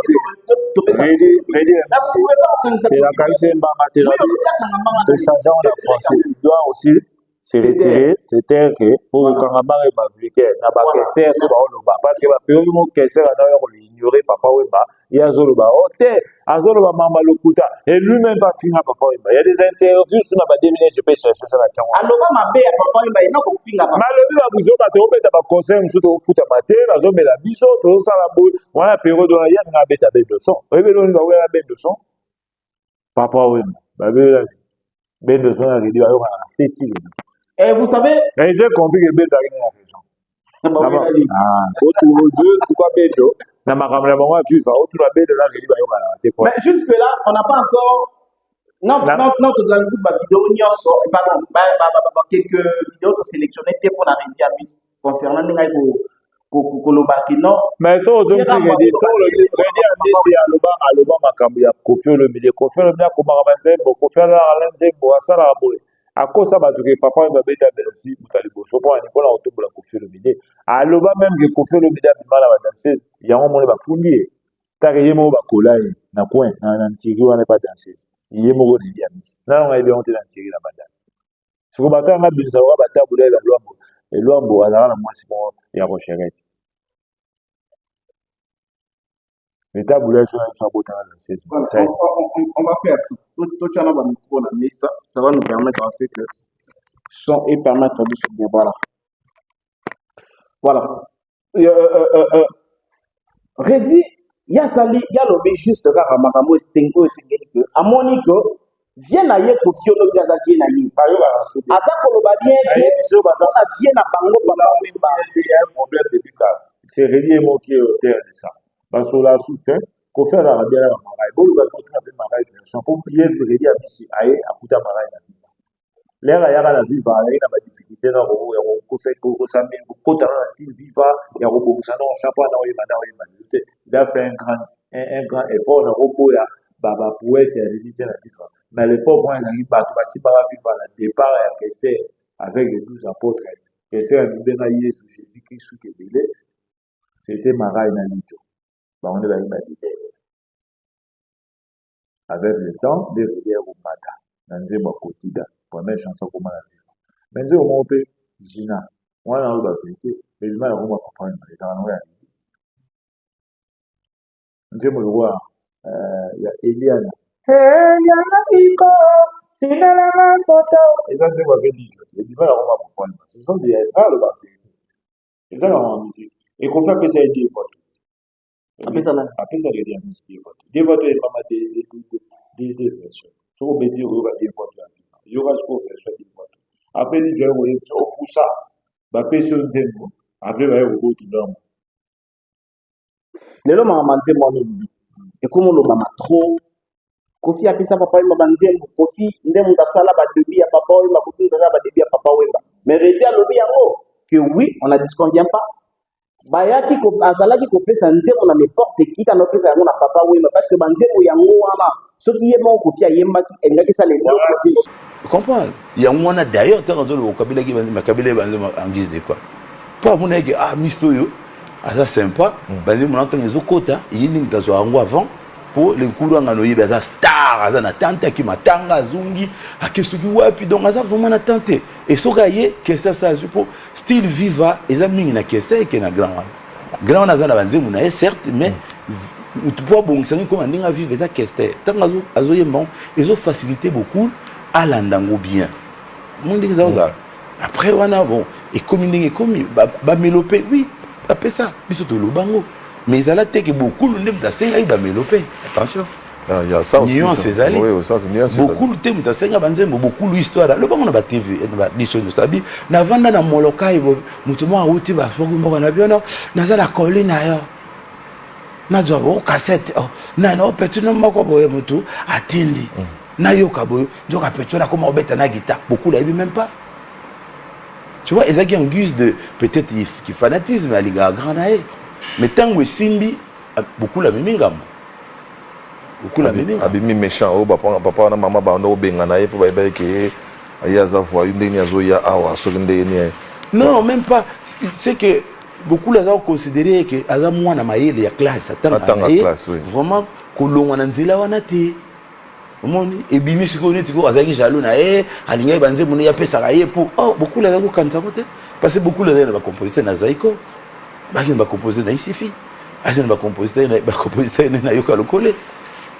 Redi c'est la cancer mbanga te la de changer en français il doit aussi se retirer c'est que pour kangamba et bavlique na ba kesser so ba oloba parce que ba pe mo kesser na yo ignorer Papa Wemba il y a Zoloba Ote Azoloba Mamba Lokuta et lui-même va finir Papa Wemba il y a des interviews sur ma déminée je peux chercher ça la tiens aloba mabe ya Papa Wemba il n'a ko finga Papa malobi ba buzo ba to beta ba conseil musu to futa maté ba zo mela biso to sala boy wana période ya na beta be de son rebelo ni ba wela be de son Papa Wemba ba be de son a dit ba yo na teti et vous savez mais j'ai compris que beta a la raison pourquoi Bedo na makamla bango vivre autour de Bedo là Redi ba yoka mais jusque là on n'a pas encore non tout dans le vidéo nyonso pardon quelques vidéos to sélectionner pour la Redi à Miss concernant ngai ko lobaki non mais so zo se redi so redi amisi aloba makambo ya Koffi Olomide akomaka banzembo Koffi alala nzembo asalaka boye akosa bato ke papa oyo babeta Bercy buta liboso mpo ani mpona kotombola Koffi Olomide aloba même ke Koffi Olomide abima na badanseuse yango moni bafundi ye take ye moko bakola ye na coin na ntiri wana pa danseuse ye moko Redi Amisi nanonga yebeyango te na ntiri na badana siko bato yanga binisa loka batabula ye elwambo azalaka na mwasi moko ya rocherete etabula so na biso abotana danseuse on va faire ça tout tu as un micro na mesa ça va nous permettre à ce que son et permettre de se bien voilà Redi ya lobby juste kaka makambo estengo esengeli que amoni que vient na ye Koffi Olomide azati na ye aza koloba bien te mpona vie na bango papa wemba il y a un problème depuis quand c'est Redi emo qui est auteur de ça parce que la souffre Koffi alaka bien na bamarai boluka kotuna mpe marai version mpo ye Redi Amisi aye akuta marai na viva lere ayaka na viva ayaki na badifficulté na kokotana na style viva ya kobongisa na chapeau na oyeba te il a fait un grand effort na koboya baprouesse ya Redi te na viva mais l'époque wana ezalaki bato basimbaka viva na départ ya Kester avec les 12 apôtres Kester amibena Yesu Jésus Christ suki ebele c'était marai na lito bango nde bayaki balidere avec le temps nde Redi akomata na nzembo akotida première chanson koma na viva mais nzembo moko mpe Gina wana oyo bapete ebima yango bapapa ezaka nango ya lidi nzembo lokwa ya Eliana iko tinalama poto eza nzembo ape lijo ebima yango bapapa ce sont des alo bapete eza nango musique ekofi apesa ye deux votes apesa Redi Amisi deux votes deux votes ebama des versions soko obeti oyoka deux votes ya viva yoka siko version deux votes apre lijo yango yebisa opusa bapesi oyo nzembo apre baye kokotulamo lelo makambo nzembo wana olobi ekomi olobama trop Koffi apesa papa wemba banzembo Koffi nde moto asala badebi ya papa wemba Koffi moto asala badebi ya papa wemba mais Redi alobi yango que oui on ne disconvient pas bayaki azalaki kopesa nzembo na n'importe qui tana opesa yango na papa wemba parce que banzembo yango wana soki ye moko Koffi ayembaki elingaki esala eloko te comprendre yango wana d'ailleurs ntango azoloba okabilaki makabila ye banzembo en guise de quoi mpo amona yeke misto oyo aza sympa banzembo na ntango ezokota ye ndenge tazwa yango avant po lenkulu angano yebi aza star aza na tante aki matanga azungi akesoki wapi donc aza vraiment na tante et soki aye Kester sa azwi po style viva eza mingi na Kester eke na grand wana aza na banzembo na ye certes mais mutu po abongisangi koma ndenge avive eza Kester ntango azoyemba ezofacilité beaucoup alanda ngo bien mo ndenge eza ozala après wana bon ekomi ndenge ekomi bamelope oui apesa biso toloba ngo mais ezala te ke bokulu nde moto asengaki bamelope attention il y a ça aussi nuance ezali oui ça c'est nuance bokulu te moto asenga banzembo bokulu histoire alobango na batv badiso sabi navanda na molokai moto moko awuti basoki na biono naza na koli na yo nazwa cassette nano petino moko boye motu atindi nayoka boye nzoka petino nakoma obeta na guitare bokulu ayebi même pas. Tu vois, ils ont en guise de peut-être qui fanatisme à l'égard grand naé. Mais tant que Simbi beaucoup la même gamme. Beaucoup la même gamme. Abimi méchant, oh papa na maman ba no benga naé pour ba que ayaza fois une dernière zoya awa sur une dernière. Non, même pas. C'est que beaucoup les ont considéré que aza mwana maïle ya classe attends classe oui. Vraiment kolonga na nzela wana te. Omoni ebimi siko neti ko azaki jaloux na alinga banze mona ya pesa ka ye pour beaucoup les ont kanza côté parce que beaucoup les gens va composer na Zaiko baki va composer na Isifi azana va composer na yoka lokole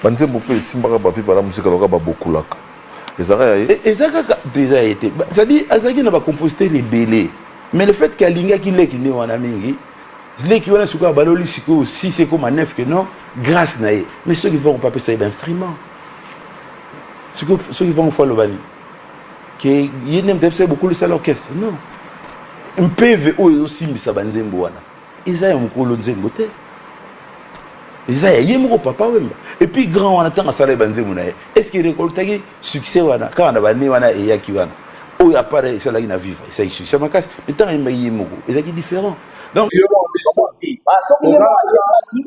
banze beaucoup simbaka ba pipa la musique loka ba beaucoup laka ezaka déjà été ça dit azaki na va composer rebelle mais le fait qu'alinga ki leki ne wana mingi leki wana suka baloli siko si c'est comme neuf que non grâce na mais ceux qui vont pas passer d'instrument ceux qui vont faire le bani qui y n'aiment pas beaucoup le seul orchestre non un PV aussi mais ça banzembo wana isa ya mukolo nzembo te isa ya yemoko papa wemba et puis grand wana tanga sala banzembo na est-ce qu'il récolte succès wana quand on a bani wana et yaki wana oyo appareil esalaki na vivre esali succès makasi mais ntango ayembaki ye moko ezalaki différent donc soki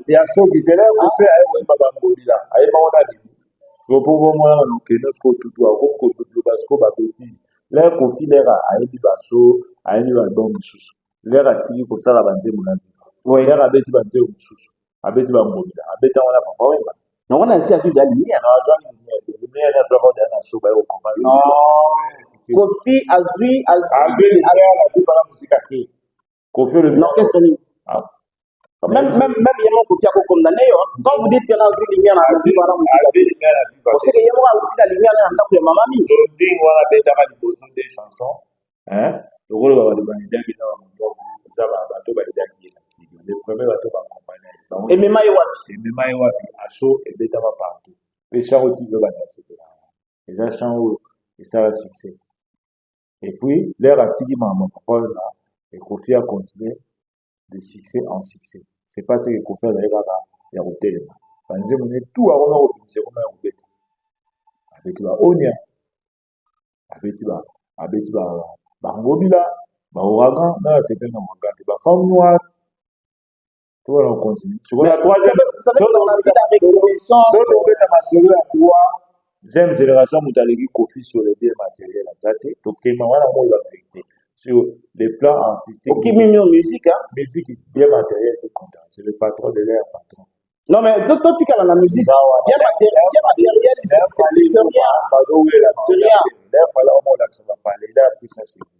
ya soki tele kofe ayeboyemba bambodila ayemba wana nini siko mpo bomona lokeno siko tutu akokotutuloba siko babétise lere kofi lere ayembi baso ayembi balbum mosusu lere atiki kosala banzembo na vivre lere abeti banzembo mosusu abeti bambodila abeta wana papa wemba on a essayé de la lumière. Kofi Azui, la musique. Kofi le non, qu'est-ce que même Yémo Kofi a condamné. Quand vous dites que la lumière a vu la musique, vous savez que Yémo a aussi la lumière dans la mamie. On a bêta la division des chansons. Hein? Le rôle de la banque qui ça va bateau ba le premier bateau ba compagnie. Et même Maïwati. Et même Maïwati, Asso et bêta va partout. Les chants aussi veulent danser là. Les chants et ça va succès. Et puis, l'air actif maman parole là, et Kofi a continué de succès en succès. C'est pas que Kofi a d'ailleurs là, il y a hôtel. Parce que on est tout à l'heure au c'est comme un hôtel. Avec tu vas Onia. Avec tu vas Bangobila, Ouragan, là c'est pas un Ouragan, tu vas femme noire. Tout on continue. Sur la troisième, deuxième génération, vous avez dit Kofi sur les biens matériels à Zate. Donc, il m'a la vérité. Sur les plans artistiques. Ok, musique, hein? Musique, bien matériel, est content. C'est le patron de l'air patron. Non, mais tout ce qu'il y a dans la musique, bien matériel, c'est rien. C'est rien. L'air fallait au moins là que ça va parler. Il a pris ça chez lui.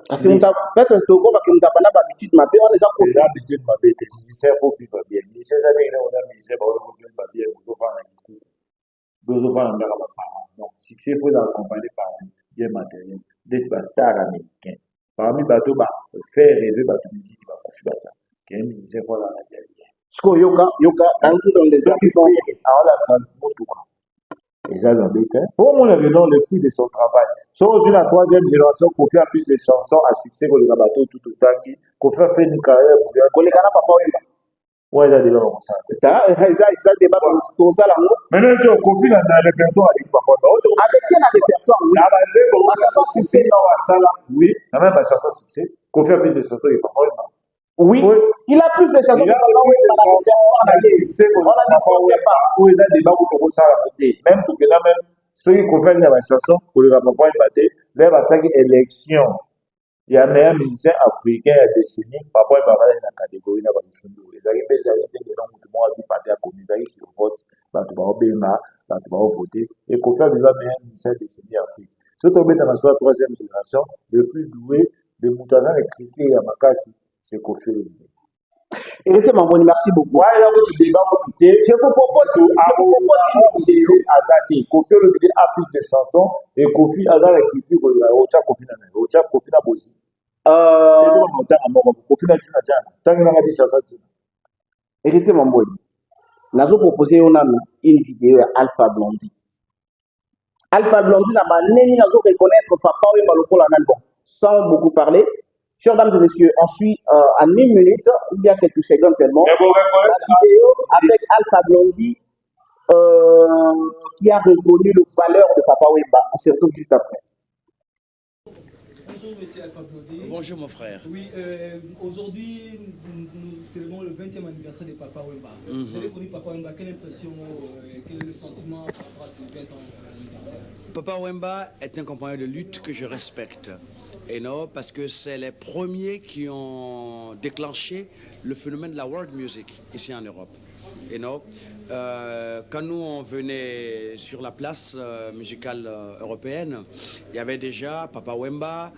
Parce que peut-être que tu n'as pas l'habitude de m'appeler, on les a confiés. Les habitudes de m'appeler, les musiciens, il faut vivre bien. Les musiciens, on a mis, on va vivre bien, on va faire un coup. Donc, succès faut accompagner par bien matériel, d'être un star américain. Parmi les bateaux, faire rêver bateau musique, il va confier ça. Qu'il y a un musicien pour la réalité. Sko yoka, dans les habitants. Alors là, ça ne tout cas. Et ça, pour moi, le fruit de son travail. Soit aussi la troisième génération, qu'on fait plus de chansons à succès que les bateaux tout autant, qu'on fait une carrière pour bien. Qu'on les gars papa Wemba. Ouais, ça débat comme ça. Ça débat comme ça là. Maintenant, si on confie dans le répertoire avec papa Wemba. Avec qui dans le répertoire? Oui. La chanson succès dans la salle. Oui. La même chanson succès. Qu'on fait plus de chansons avec papa Wemba. Oui. Il a plus de chansons que papa Wemba. On a discuté pas. Où ils ont débat pour ça à côté. Même pour que même ceux qui confient dans la chanson pour le papa Wemba, là, va ça élection. Il y a un meilleur musicien africain à décennies, papa et papa dans la catégorie de la Bamishundo. Les arrivés, les arrivés, les gens qui ont aussi parti à communes, ils sur le vote, ils vont voter. Et qu'on fait vivre un meilleur musicien à décennies Afrique. Ce qui est dans la troisième génération, le plus doué de Moutazan et critiques à Makassi, c'est Kofi Olomide. Et merci beaucoup. Ouais, il y a beaucoup de débats. Je vous propose une vidéo à Zati. Kofi Olomide a plus de chansons et Kofi a dans la critique au Tchad Kofi Nana. Au Tchad Kofi Nana aussi. Kofi Nana Tchad. Tant qu'il a dit chansons. Héritier Mamboy, nous avons proposé une vidéo à Alpha Blondy. Alpha Blondy n'a pas némi à reconnaître papa et Maloko la album. Sans beaucoup parler. Chers dames et messieurs, on suit en 1 minute, il y a quelques secondes seulement, la vidéo avec Alpha Blondy qui a reconnu la valeur de Papa Wemba. On se retrouve juste après. Bonjour, monsieur Alpha Blondy. Bonjour, mon frère. Oui, aujourd'hui, nous célébrons le 20e anniversaire de Papa Wemba. Vous avez connu Papa Wemba, quelle impression, quel est le sentiment par rapport à ce 20 ans d'anniversaire? Papa Wemba est un compagnon de lutte que je respecte. Et non, parce que c'est les premiers qui ont déclenché le phénomène de la world music ici en Europe. Et non, quand nous on venait sur la place musicale européenne, il y avait déjà Papa Wemba,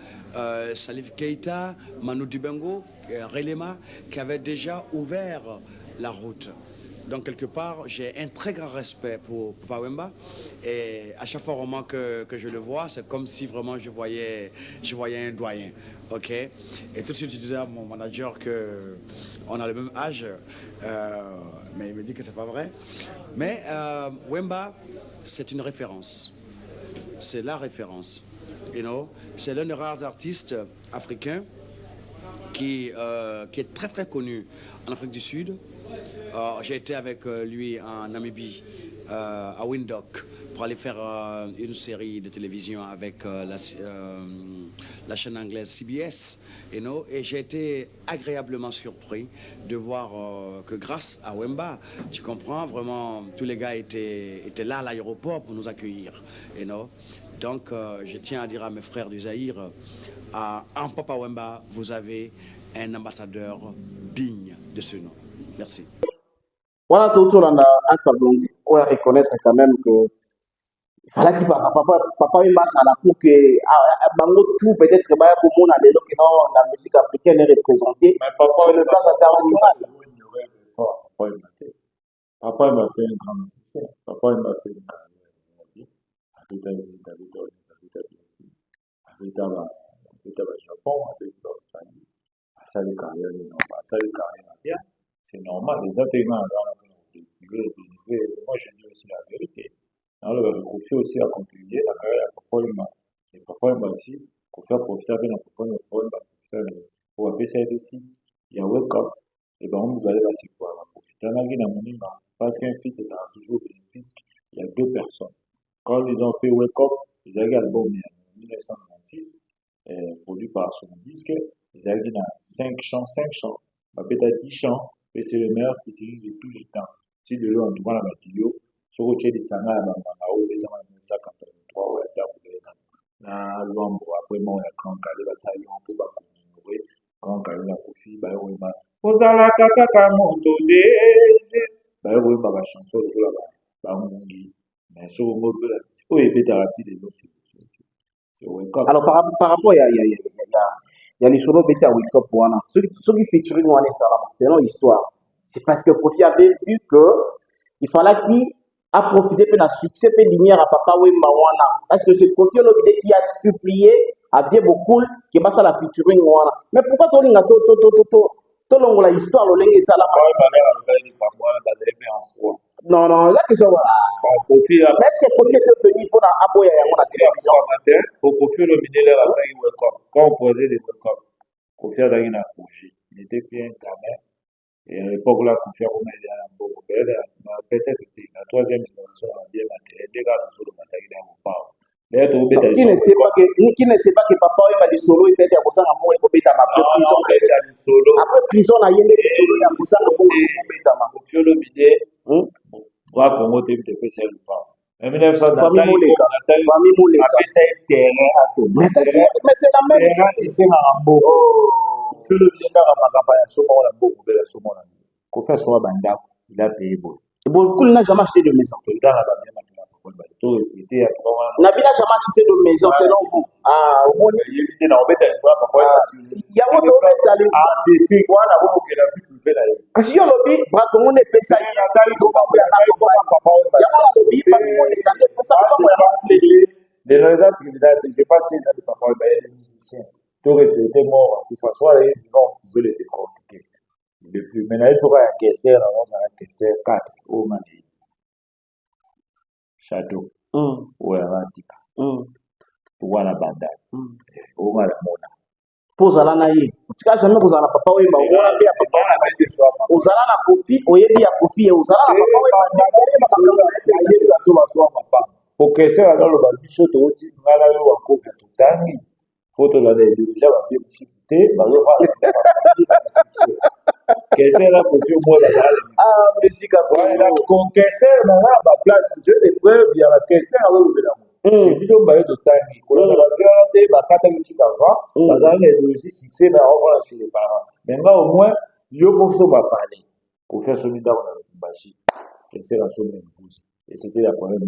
Salif Keita, Manu Dibango, Relema, qui avaient déjà ouvert la route. Donc, quelque part, j'ai un très grand respect pour Papa Wemba. Et à chaque fois vraiment que je le vois, c'est comme si vraiment je voyais un doyen. OK? Et tout de suite, je disais à mon manager qu'on a le même âge. Mais il me dit que c'est pas vrai. Mais Wemba, c'est une référence. C'est la référence. You know? C'est l'un des rares artistes africains qui est très, très connu en Afrique du Sud. J'ai été avec lui en Namibie, à Windhoek, pour aller faire une série de télévision avec la chaîne anglaise CBS. Et j'ai été agréablement surpris de voir que grâce à Wemba, tu comprends, vraiment, tous les gars étaient là à l'aéroport pour nous accueillir. Donc, je tiens à dire à mes frères du Zaïre, en Papa Wemba, vous avez un ambassadeur digne de ce nom. Merci. Voilà, tout le monde a Alpha Blondy. On va reconnaître quand même que il fallait que papa il masse à la pour que Bango tout peut-être que la musique africaine est représentée sur le plan international. Papa m'a fait un grand musicien. Papa m'a fait une carrière. Habita au Japon, habita en Australie. Ça les carrières bien. C'est normal. Les intégraments moi je dis aussi la vérité. Alors le Kofi aussi a contribué la carrière à Papa Wemba. Et Papa Wemba aussi, Kofi a profité avec la Papa Wemba pour appeler ça des feats. Il y a Wake Up. Et ben on vous allez passer quoi la profiter. Parce qu'un feat est toujours bénéfique. Il y a deux personnes. Quand ils ont fait Wake Up, ils avaient l'album en 1996, produit par son disque. Ils avaient 5 chants, peut-être 10 chants, et c'est le meilleur featuring de tout le temps. Si de l'eau en trouvant la matériau, sur le des sangs à Bamangao, les gens en 1983, ou à l'album, après mon écran, calé, la salle, on peut pas commémorer, quand calé la Kofi, bah, oui, bah, Ozala Kaka Moto DG, bah, oui, bah, la chanson, le jour là-bas, bah, on dit, mais sur le mot de la, c'est pas épée d'arati des autres, c'est Wake Up. Alors, par rapport, il y a les solos bêtés à Wake Up, voilà. Ceux qui featuring Wane Salama, c'est leur histoire. C'est parce que Kofi avait vu que il fallait qu'il a profité de la succès de lumière à Papa Wemba Wana. Parce que c'est Kofi Olomide qui a supplié à Vieux Bokul qui va ça la featuring Wana. Mais pourquoi tu as tout la histoire, le Salama? Non, la question Kofi a. Mais est-ce que Kofi était venu pour aboyer à la télévision? Pour Kofi Olomide, là, ça y est, Wake Up. Quand on posait des Wake Up, Kofi a gagné un projet. Il était bien gamin. Et à l'époque là, Kofi a remis un beau peut-être la troisième génération a bien matériel. Les gars, sur le matériel, on parle. Qui ne sait pas que Papa Wemba des solo, il fait des choses à moi et Kobeta ma prison. Après prison, il y a des solo, il y a des choses à moi et Kobeta ma. Kofi Olomide, bras pour moi, tu peux faire le pas. En 1990, famille Mouleka. terrain à tout. Mais c'est la même chose. C'est un beau. Kofi Olomide, dans ma campagne, Kofi soit banda, il a payé beau. Beaucoup n'a jamais acheté de maison. Nabila jamais acheté de maison, selon vous. Il y a autre talent. Parce que lobby, bracongo ne peut ça. Il y a lobby, famille on est calé, ça pas moi les résultats j'ai pas fait de Papa Wemba, les musiciens. Tout respecté mort, que ce soit les vont pouvoir les décortiquer. Depuis maintenant, il faut un caisser, on a un caisser 4 au Mali. Château, ou Erantika, ou à la Banda, ou à la Mona. Pose à la naïe. Tu n'as jamais posé à la Papa Wemba. On a bien Papa Wemba. Aux ala na Kofi, au yebi à Kofi, aux ala na Papa Wemba. Pour que ça, alors le babicho, tu dis, malade ou à Kofi, tout tangi. Faut te l'année déjà, va faire cité, va le voir. Qu'est-ce que là pour faire moi là? Ah, mais si quand on a conquesté là, ma place, je des preuves, il y a la question à l'eau de l'amour. Et puis on va de tangi. Quand on va faire la tête, bah quand on est d'avant, bah dans l'idéologie succès, bah on va chez les parents. Maintenant au moins, il faut que ça va parler. Pour faire celui là, on a une bâche. Qu'est-ce que la chose même pousse. Et c'était la première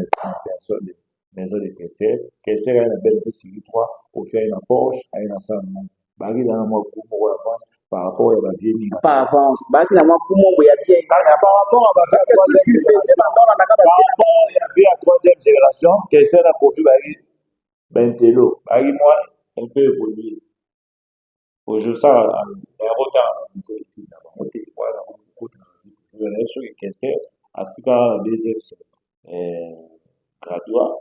personne de maison de Kessel. Kessel a une belle série 3 pour faire une Porsche à une ensemble. Bagui dans un mois pour avance par rapport à la vieille. Pas avance. Bagui dans un mois pour moi, il y a bien. Par rapport à la troisième génération, Kessel a profité Bagui. Bentelo. Bagui, moi, un peu évolué. Je sens un retard au niveau de l'étude. Je vais sur Kessel, à ce cas, deuxième graduat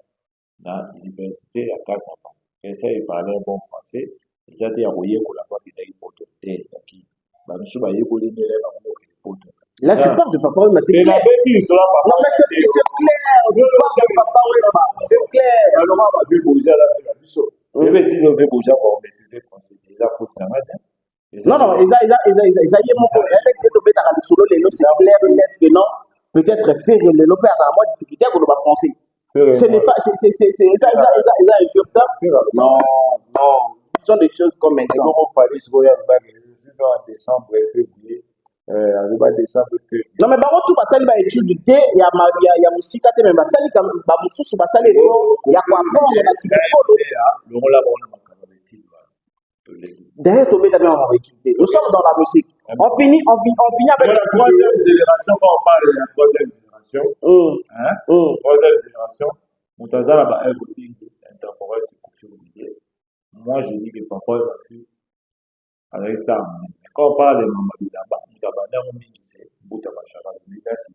dans l'université à Kasapa. Kessel, il parlait un bon français. Ils étaient envoyés pour la fois qu'il a eu pour tout. Nous sommes allés pour les élèves à mon pote. Là, tu parles de Papa Wemba, c'est clair. Non, mais c'est clair. Tu parles de Papa Wemba, c'est clair. Non, non, ils ont mon problème. C'est clair et net que non. Peut-être faire le lopé à la moitié difficulté pour le français. Ce n'est pas. Non, non. Ce sont des choses comme maintenant. En décembre, février. Non mais bango tout basali ba étude te ya musika te mais basali comme ba mususu basali to ya kwa bon na kidikolo longola bona makala étude d'ailleurs tomber d'abord en étude. Nous sommes dans la musique. On finit avec la troisième génération. Quand on parle de la troisième génération, troisième génération, Moutazala ba everything intemporel c'est confirmé. Moi je dis que papa va faire avec ça. Quand on parle de Maman Bilamba, Moutaba on dit que c'est Boutaba Chara,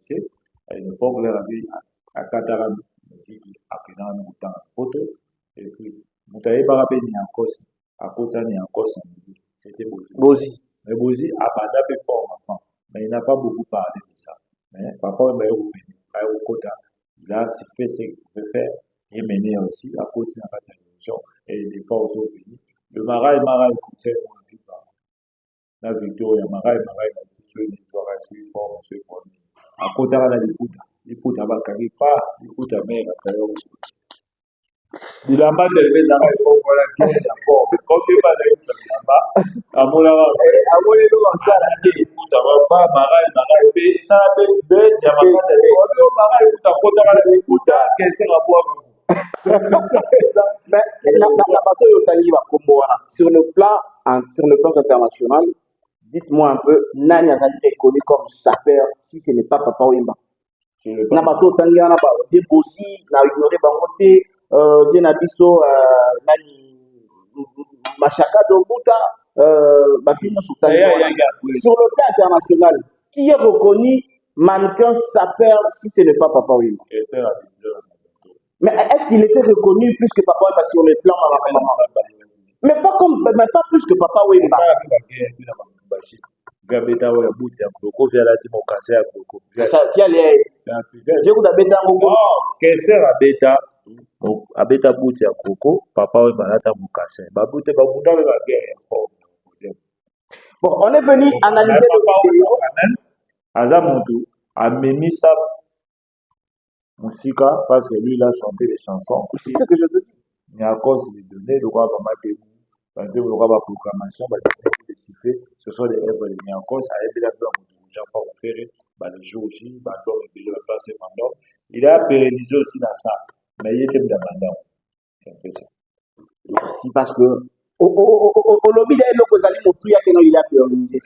c'est à une époque où il y avait à Katara, musique à Kénan, Moutan, Poto, et puis Moutaye Barabé ni en cause, à Kota ni en cause, c'était Bozi. Mais Bozi a pas d'abé fort enfant, mais il n'a pas beaucoup parlé de ça. Mais papa est meilleur au Kota, il a fait ce qu'il veut faire, il est mené aussi à cause de la télévision et les forces au pays. Le Maraï conseille mon vie par la Victoria, Maraï, tous les soirées, ceux forts, ceux forts. À côté de la l'écoute à Bakari, pas l'écoute à mère, à Kayo. Il a pas de les arrêts pour la guerre, la forme. Quand tu vas aller là-bas, à mon lava, à mon lava, ça la guerre, écoute à pas, Maraï, ça a fait deux, il y a Maraï, écoute à côté de la écoute, qu'est-ce que c'est à boire? Mais la bateau Yotani va Komboana. Sur le plan international, dites-moi un peu, Nani a été reconnu comme sapeur si ce n'est pas Papa Wemba. Na bateau Yotani a été Bosi, na ignoré Bangote, vient Abisso, Nani Machaka Dobuta, Bakino Soutani. Sur le plan international, qui est reconnu mannequin sapeur si ce n'est pas Papa Wemba? Mais est-ce qu'il était reconnu plus que Papa Wemba sur le plan mais pas plus que Papa Wemba. Ça vient les. J'ai goûté à bêta Mogo. Qu'est-ce à bêta? À bêta bouti à Coco, Papa Wemba l'a moukassé. Babouté Babouda va guerre. Bon, on est venu analyser le vidéo. Azamontou a mis ça. Musika, parce que lui, il a chanté des chansons. C'est ce que je te dis. Il y a à cause des données, le roi va mettre le roi va proclamation, des sifflets, ce sont des œuvres. Il y a encore, ça a aidé la blanc, Jean Fort Ferré, le jour aussi, il va passer pendant. Il a pérennisé aussi dans ça, mais il était d'abandon. C'est un peu ça. Merci, parce que au lobby des locaux, il a pérennisé.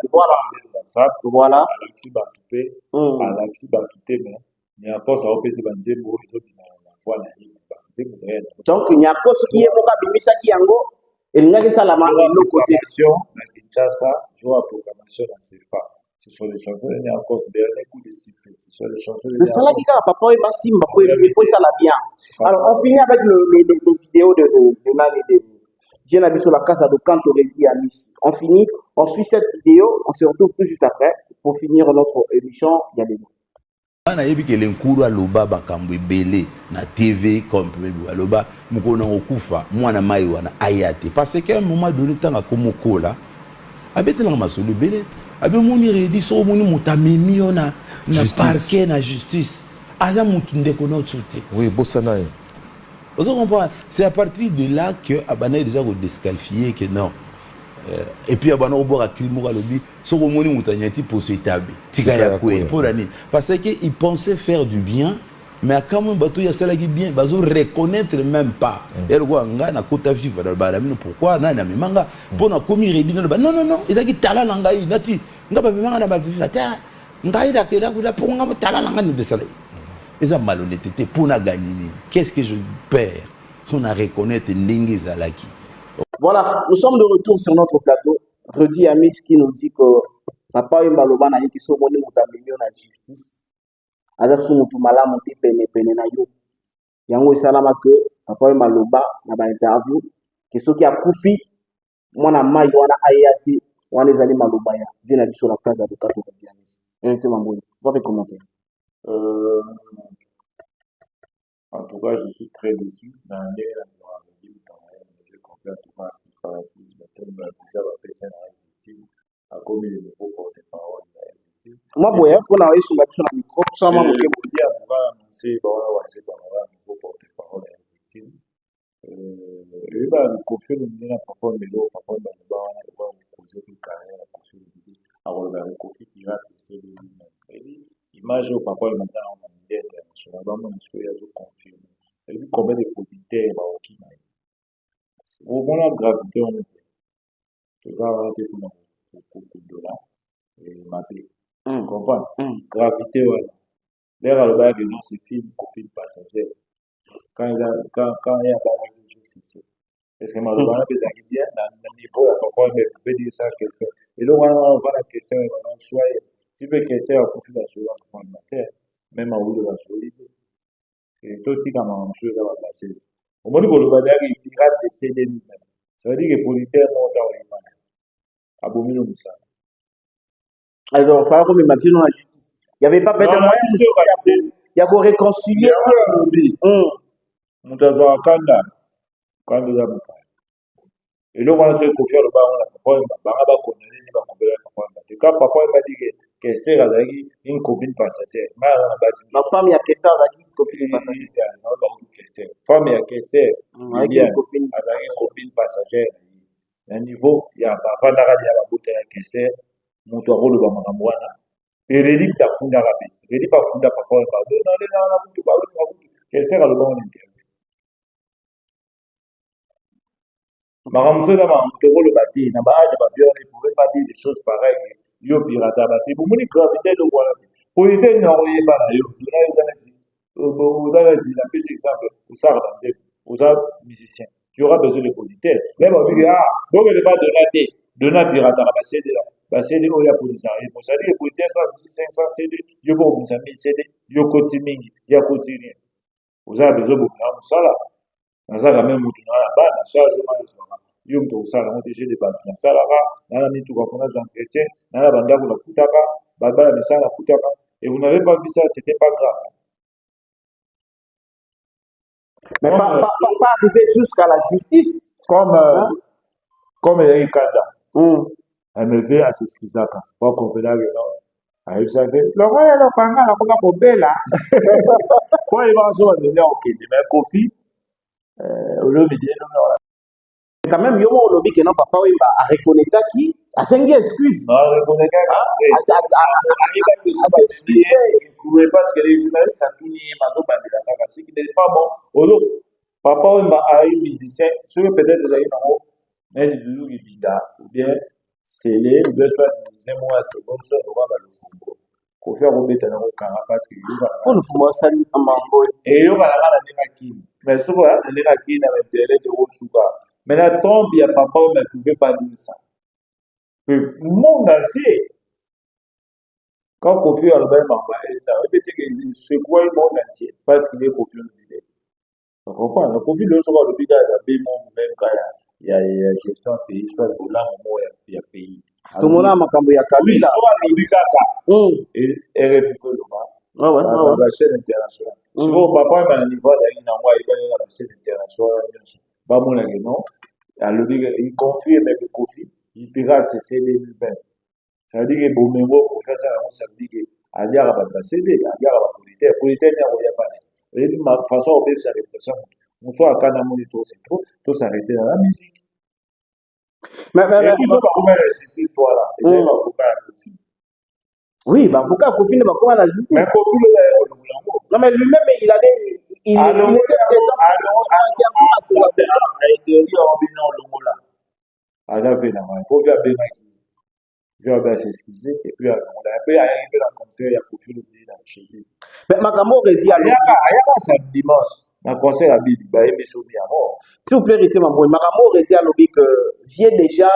Voilà. Alexis Batoupé, mais il y a encore ça au PC Bandier pour les autres. Donc, il y a cause qui est mon cabimisa qui yango et il n'y a que ça la main de l'autre côté. La Kinshasa joue à proclamation dans ses pas. Ce sont les chansons, il y a encore des derniers coups de sifflet. Ce sont les chansons. Le fala qui a papa et Bassimba pour ça la bien. Alors, on finit avec le vidéo de Nani de Viens habiter sur la casa de Cantoredi à Nice. On finit, on suit cette vidéo, on se retrouve tout juste après pour finir notre émission. Il y a des mots. Ana yebi ke lenkuru aloba bakambo ebele na TV comme aloba mukona okufa mwana mai wana ayate parce que un moment donné tanga komokola abetela masolo ebele abe moni redi so moni mutamemi ona na parquet na justice aza mutu ndeko na tsote oui bosana vous comprenez c'est à partir de là que abana déjà ko disqualifier que non et puis abana ko boka crime ko lobi so ko moni mutanyati pour s'établir tika ya ko pour ani parce que il pensait faire du bien mais quand même bato ya sala qui bien bazo reconnaître même pas et le quoi nga na kota vivre dans balamino pourquoi na na manga pour na komi redi non non ezaki tala na ngai nati nga ba manga na ba vivre ta ngai da ke da pour nga tala na ngai de sala eza malhonnêteté pour na gagner qu'est-ce que je perds si on a reconnaître ndingi zalaki. Voilà, nous sommes de retour sur notre plateau. Redi Amis qui nous dit que Papa Wemba loba na yiki so moni mutamemi na justice. Aza su mutu malamu te pene na yo. Yango esalama que Papa Wemba loba na ba interview que soki akufi mwana mai wana ayati on les allés malobaya vient la sur la place de 4 et c'est mambo votre commentaire. En tout cas, je suis très déçu. Dans les je comprends tout le monde qui a commis les nouveaux porte-parole. Moi, boya, pour la sur la micro, ça m'a manqué. On va annoncer, un nouveau porte-parole. Et là, le conflit de l'Union, papa, mais l'autre, papa, on va poser une carrière à construire le bébé. Alors, le conflit qui va laisser les lui-même. L'image au papa, il m'a dit, on a une idée internationale, on a une histoire de conflit. Et puis, combien de producteurs, qui m'a dit. Au moins, la gravité, on était. Tu vas arrêter pour beaucoup de dollars. Et ma paix. Tu comprends? Gravité, voilà. L'air à le bail, non, c'est film, copine passagère. Quand il y a je sais. Est-ce que ma demande est bien dans le niveau à quoi on peut dire ça que c'est. Et là, on va la question, on va choisir. Si tu veux que c'est un profil d'assurance pour le matin, même en haut de la solide. Et tout ce qui a mangé dans la place. Au moment où le badar il pirate des CD lui-même. Ça veut dire que pour les terres, on doit avoir un abominable ça. Alors, il faut qu'on m'imagine dans la justice. Il n'y avait pas peut-être moyen de il y a qu'on réconcilier. On doit avoir un candidat. Candidat, et là, on va se confier le bas, on a papa, il va combler papa. Quand papa m'a dit que c'est une copine passagère, ma femme, il y a que ça avec une copine passagère. Femme, il y a que ça avec une copine passagère. Il y a un niveau, il y a pas de la bouteille avec que c'est. Mon toit le bas mwana et redi qui a fondé la bête redi pas fondé papa et pas non les gens la bouteille pas que c'est le bon intérêt maramse là ma togo le bâti na ba je pas dire on ne pouvait pas dire des choses pareilles yo pirata ba c'est pour mon gravité de voilà pour aider non oui pas là yo là ils dit la plus exemple pour ça aux musiciens tu auras besoin de producteurs même on dit donc il va donner pirata ba c'est là CD oya pour les arrêts pour ça dire pour 500 CD yo bon 1000 CD yo koti mingi ya koti rien vous avez besoin de ça là dans ça même mutu na ba na charge ma yo mto ça là on déjà des banques na ça là na ni tout quand on a des entretiens na la banda pour la futaka baba la ça la futaka et vous n'avez pas vu ça c'était pas grave mais pas arriver jusqu'à la justice comme il y a eu Kanda. Elle me fait à ce qui s'est passé. Pour comprendre que non. Elle savait. Le roi est le panga, la coca pour bella. Quand il va se revenir, ok, demain, Kofi, au lobby, quand même, il y a un lobby qui n'a pas parlé à reconnaître qui a 5 excuses. Non, reconnaître s'excuser. Vous ne pouvez pas parce que les journalistes, ça tourne, c'est qui n'est pas bon. Papa, il a eu musicien, peut-être vous avez un mais du bida, ou bien. C'est les besoins de deuxième mois, c'est bon, ça, on va le fond. Qu'on fait remettre dans le carapace, qu'il y a. On ne peut pas saluer un mambo. Et il y a la négative. Mais souvent, la négative avec des de haut sugar. Mais la tombe, il y a papa, on ne pouvait pas dire ça. Le monde entier, quand on fait le même mambo, ça veut dire que c'est quoi le monde entier? Parce qu'il est confiant dans l'idée. On comprend, le profil de ce qu'on a le bidage, il y a des mondes, même quand il y a gestion pays, soit le boulot, il y a pays. Tout le monde a makambo ya Kabila. Et RFI fait le bas. La chaîne internationale. Souvent, papa, il m'a dit, il a la chaîne internationale. Pas mon non. Il confie, mais le confie, il pirate ses CD lui-même. Ça veut dire que pour mes mots, pour faire ça, ça veut dire qu'il y a un CD, il y a un politaire. Politaire, il n'y a pas. Et de ma façon, on peut s'arrêter ça. On soit à Canamo, c'est trop, tout s'arrêter dans la musique. Mais puis, ça va comment la justice soit là. Et c'est l'avocat à Kofi. Oui, l'avocat à Kofi ne va pas la justice. Mais Kofi, non, mais lui-même, il était présent pour interdire à ses avocats. Il a dit, on vient dans le mot là. Ah, ça fait la main. Il faut faire bien qui va s'excuser. Et puis, on a un peu arrivé dans le conseil, il y a Kofi le dit dans le chez lui. Mais Makambo aurait dit à l'autre. Il y a ça dimanche. Dans le conseil à Bibi, il y a des choses bien mort. S'il vous plaît, Rété Mambo, Makambo aurait dit à l'obé que vient déjà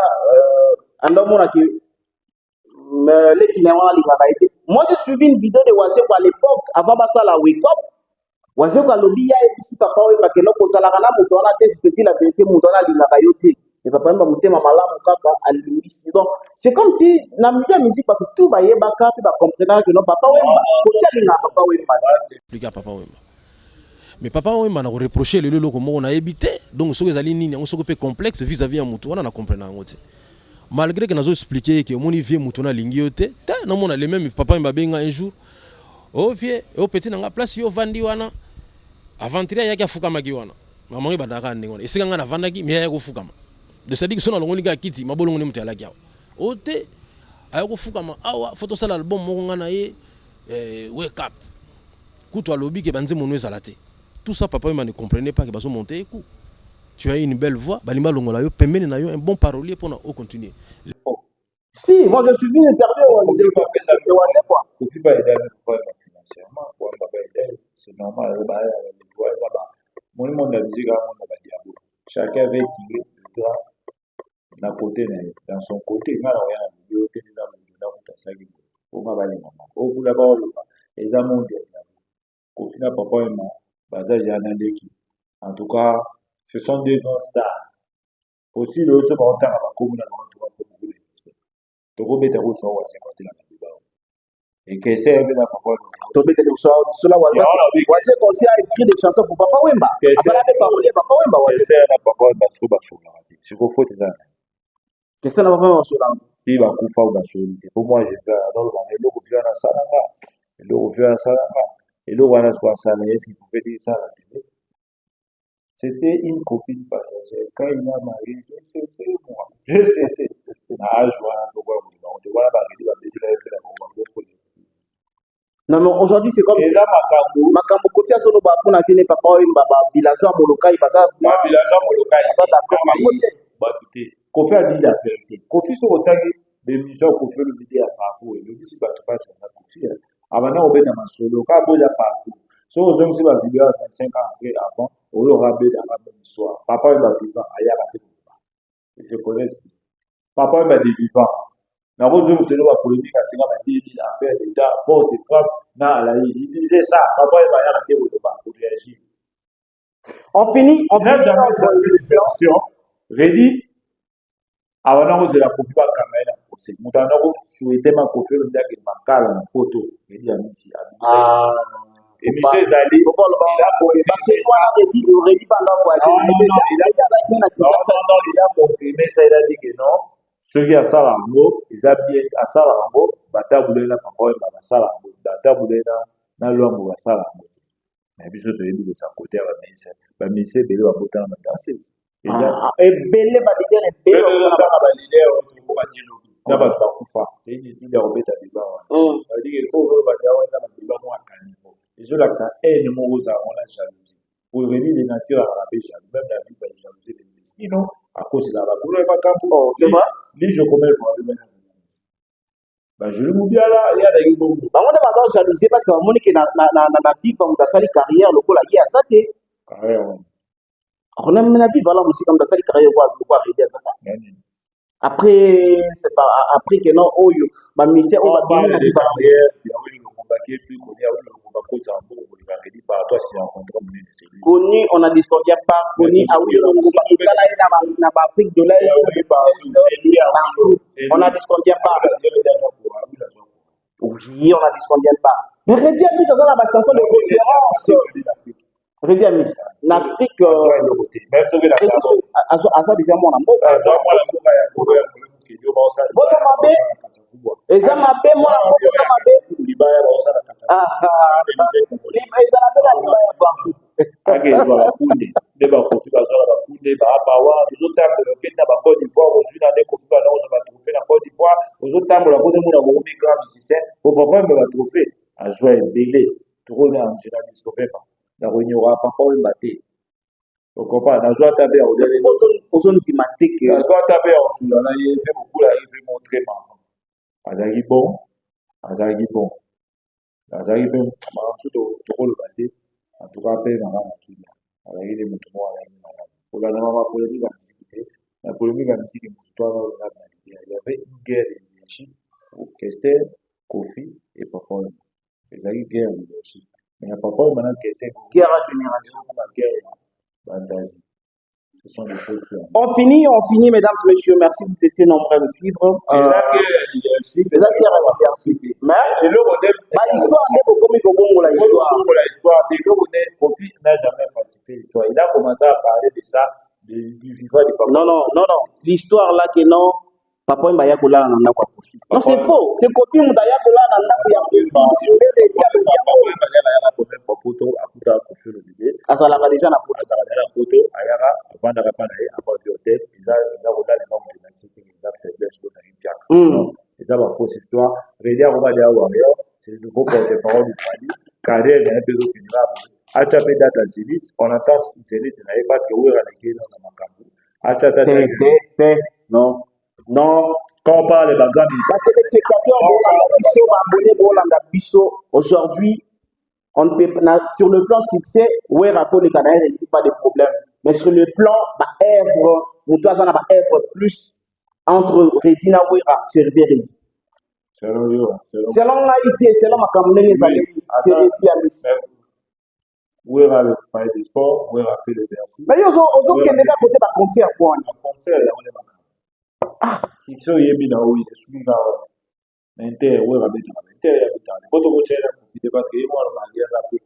un homme qui les clients ont été. Moi, j'ai suivi une vidéo de Waseko à l'époque, avant ça, la Wake Up. Waseko à l'obé, il y a ici, papa, parce que l'on a la moto, on a dit la vérité, moto, on a l'ingaba yoté. et papa mba mutema malamu kaka alimisi. Donc c'est comme si na milieu de musique parce que tout ba yebaka puis ba comprendre que non papa Wemba ko tsalinga papa Wemba expliquer à papa Wemba. Mais papa Wemba na reprocher le lelo ko mo na ebité donc so ezali nini on so ko pe complexe vis-à-vis ya mutu wana na comprendre ngote. Malgré que nazo expliquer que moni vie mutu na lingi yote ta na mona le même papa Wemba benga un jour oh vie oh petit na nga place yo vandi wana aventure yaki afukama ki wana mama ngi badaka ndengona esika nga na vandaki mais yaki kufukama de ça dit que sona longoli ka kiti mabolongo ne mutu alaki awa ote ayako fukama awa photo sala album moko nga na ye wake up kuto alobi ke banze mono ezala te tout ça papa Wemba ne comprenait pas que baso monter coup tu as une belle voix balimba longola yo pembeni na yo un bon parolier pour na continuer. Si moi je suis venu interview c'est quoi Kofi ba aider financièrement pour ba aider c'est normal ba mon monde la musique on ba diabo chacun avait tiré le droit na côté dans son côté ngala ya yo te na na kutasagi o ma bali mama o kula ba o les amonde Kofi na papa Wemba baza jana ndeki en tout cas ce sont des grands stars aussi le se ba ntanga ba komuna na on doit faire beaucoup de respect to go beta go so wa se ko tela ba et que c'est avec la parole to beta le so cela wa c'est aussi a écrit des chansons pour papa Wemba ça la fait parler papa Wemba wa c'est la parole ba so ba so c'est ko faut ça qu'est-ce que papa Wemba so là si ba kufa ou ba so pour moi je fais alors le logo vient na salanga le logo vient na salanga et le wana soit ça est-ce qu'il pouvait dire ça à la télé. C'était une copine passagère. Quand il m'a marié, je sais, c'est moi. Je sais, c'est. Non, mais aujourd'hui, c'est comme si. Makambo Kofi Asolo Bapo n'a fini papa Wemba, villageois Molokai, parce que. Villageois Molokai. Kofi a dit la vérité. Kofi sur le tag de missions Kofi le vidéo à parcours. Le dit si tu passes à Kofi. Avant, on va dans ma solo. Quand on a parcours. Si on a la vidéo à 25 ans après, avant, on aura bien dans la même histoire. Papa Wemba vivant, aïe, ils se connaissent. Papa Wemba des vivants. Na rozo c'est la polémique à Singa Mati, l'affaire d'État, force et frappe, il disait ça. Papa Wemba a raté au débat pour réagir. On finit jamais cette discussion. Ready? Avant de la Kofi ba caméra, c'est mutana ko souhaiter ma Kofi le dia que makala na photo, Ready a mis et Michel Zali, il a confirmé ça, il a dit que non. Ceux qui ont Salambo, ils ont bien à Salambo, Bataboulé la parole, Salambo, Bataboulé na l'homme à Salambo. Mais puis, je te dis que ça côté à la ministre, Bélé va voter dans la danseuse. Et Bélé va dire, Bélé va dire, c'est une étude de Robert Adiba. Ça veut dire qu'il faut voir Adiba à Caniveau. Et je l'accent est numéro à la jalousie. Pour revenir les natures à la jaloux, même la vie va jalouser les destins, à cause de la couleur de ma campo. C'est vrai? Les je commets pour aller dans la je le dis là, il y a des gens qui on a pas jalousie parce que on dit que na FIFA on a sali carrière le là hier ça té. Carrière. On a mené la vie voilà musique on a sali carrière quoi arriver à ça. Après c'est pas après que non oh ma mission on va bien la carrière, c'est le combat qui est plus connu, le combat contre un bon on va dire par toi si rencontre connu on a disconvient pas connu ah oui on va là na Afrique de l'Est on a disconvient pas oui on a disconvient pas mais Ready Amis ça la chanson de référence Ready Amis l'Afrique même ce que la chanson à soi déjà mon amour bosa mabe eza mabe mwana moko eza mabe libaya baosala ezala mpe na libaya bantu akezwa bakunde nde bakofi bazwala bakunde baabawa ozotambola okenda ba Côte d'Ivoire ozwi na nde kofi bana ozwa batrophée na Côte d'Ivoire ozotambola po temona bokomi grand musicien po papa Wemba batrophée azwa ebele tokona angela discopepa na konyora papa Wemba te okompa nazwa ata mpe ozondima te ke nazwa ata mpe osula na ye mpe mokula ye mpe montre maman azalaki bon azalaki mpe mamasu tokoloba te antuka mpe mama makila azalaki nde moto moko azalaki malamu kolanda mama polémique ya misiki te na polémique ya misiki moto twana olanga na libia il y avait une guerre de leadership Kester Kofi et papa Wemba ezalaki guerre de leadership mais ya papa Wemba na Kester guerre ya génération na guerre Banzazi. Ce sont des choses qui ont. On finit, mesdames, messieurs. Merci, vous étiez nombreux à me suivre. Les acquis à l'université. Mais, l'histoire n'est pas comme la histoire. Kofi n'a jamais falsifié l'histoire. Il a commencé à parler de ça, du vivant du papa. Non. L'histoire là que non. Papa Mba Yakola n'a pas Kofi. Non, c'est faux. C'est Kofi Mba Yakola n'a pas Kofi. Azalaka déjà na poto. Azalaka na poto. Ayara, avant de répondre à partir de tête, ils ont regardé les membres de l'anxiété, ils ont fait des choses dans l'Impiak. Ils ont une fausse histoire. Rédia Romadia Warrior, c'est le nouveau porte-parole du Fali. Carrière est un peu opinable. Achapé data Zénith, on entend Zénith parce que oui, on a écrit dans le Macabou. Achapé non. Quand on parle de bagarre, les téléspectateurs aujourd'hui, on ne peut pas, sur le plan succès, ouais, rapport les Canadiens n'ont pas de problème. Mais sur le plan, œuvre plus entre Redina Ouera, c'est Redi. Selon l'Haïti, selon ma campagne, c'est Redi à Miss. Ouera le palais des sports, Ouera fait le Bercy. Mais ils ont Canada côté d'un concert pour un concert. Si so yebi na oui, suis na Inter, Ouera beta, Inter ya beta. Poto ko chela profiter parce que moi on a bien la plus.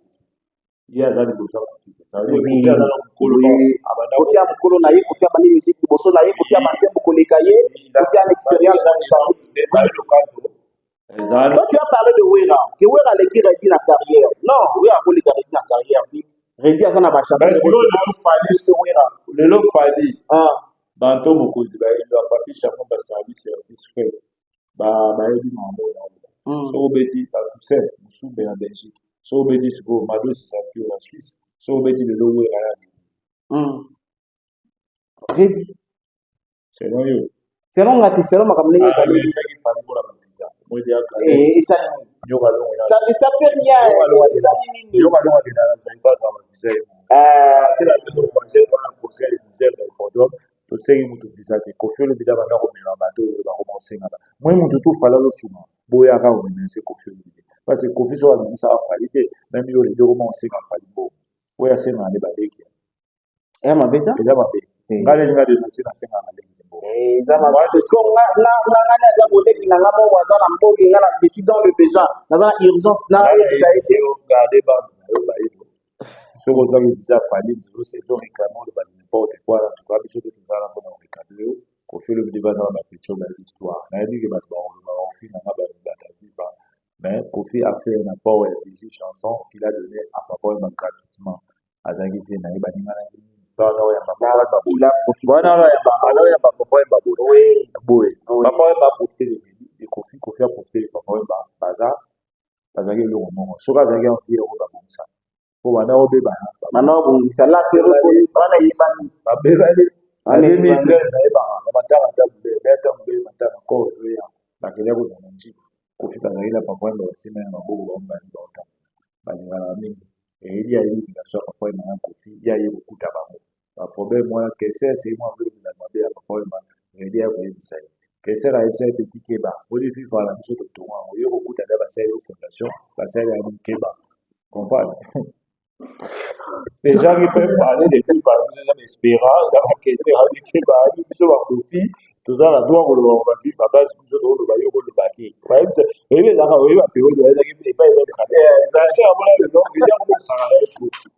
Il y a là des choses à profiter. Ça veut dire que ça dans Mukolo, abanda ko fia Mukolo na ye, ko fia bani musique bosso na ye, ko fia mantia ko lekaye, ko fia l'expérience dans l'état. Toi tu as parlé de Ouera, que Ouera les qui Redi na carrière. Non, Ouera ko les Redi na carrière. Redi azana ba chanter. Le lot fali. Banto mokozi ba il doit pas ficher comme ba service fait. Ba yebi mambo na. So beti ba Toussaint, Moussou en Belgique. So beti siko Mado si Sampio en Suisse. So beti le logo ya. Redi. Selon yo. Selon la selon ma kamne ça qui parle pour la visa. Moi dia ka. Et ça ça fait rien. Yo ba lo de la ça pas ça visa. C'est la de projet dans le projet de visa de Bordeaux. To sei mutu visa ke Kofi le bida bana ko mera bato ba ko monsenga ba moi mutu to fala lo suma boya ka o mense Kofi le bida parce que Kofi so a ça a falité même yo le do monsenga fali bo boya senga le baleki ma beta eza ba be ngale ngale na tsina senga na le bo eza ma ba ko na za boleki na ngamo waza na mbogi ngala je suis dans le besoin na za urgence na ça essaie regarder ba ba so ko za visa fali do saison réclamant le n'importe quoi en tout cas biso to zala pour le cadre ko fait le débat dans la picture de l'histoire na dit que ba on fin na ba ba mais Kofi a fait un apport et des chansons qu'il a donné à papa et gratuitement azangi fait na ba ninga na ba na ya papa ba bula bwana ya papa ya papa et babu boy papa et babu profiter de Kofi a profité de papa et baza azangi le moment so ka azangi en dire au ba comme ça pour bana obeba maintenant bon ça là c'est reconnu bana yibani babeba en 2013 na eba na matala tabule beta mbe matala ko zoya na kile ko zonji kufika na ile papa ndo sima na mabugu bomba ndota bali ngala mingi ili ya hivi na soka kwa na Kofi ya hiyo kukuta babo ba problème moi que c'est moi vile na mabia papa ndo ili ya kwa hivi sasa kese la hivi petit keba oli fi fala biso to to wa yo kukuta da ba sai fondation ba sai ya keba comprendre. Les gens qui peuvent parler des filles, par exemple, l'espérance, la caisse, avec les barils, sur la Kofi, tout ça, la doigt, on va vivre à base, tout ça, on va y avoir le bâti. Par exemple, et les gens, on va payer le reste, et pas les traiter. C'est à moi, le nom, je dis, on va s'en aller.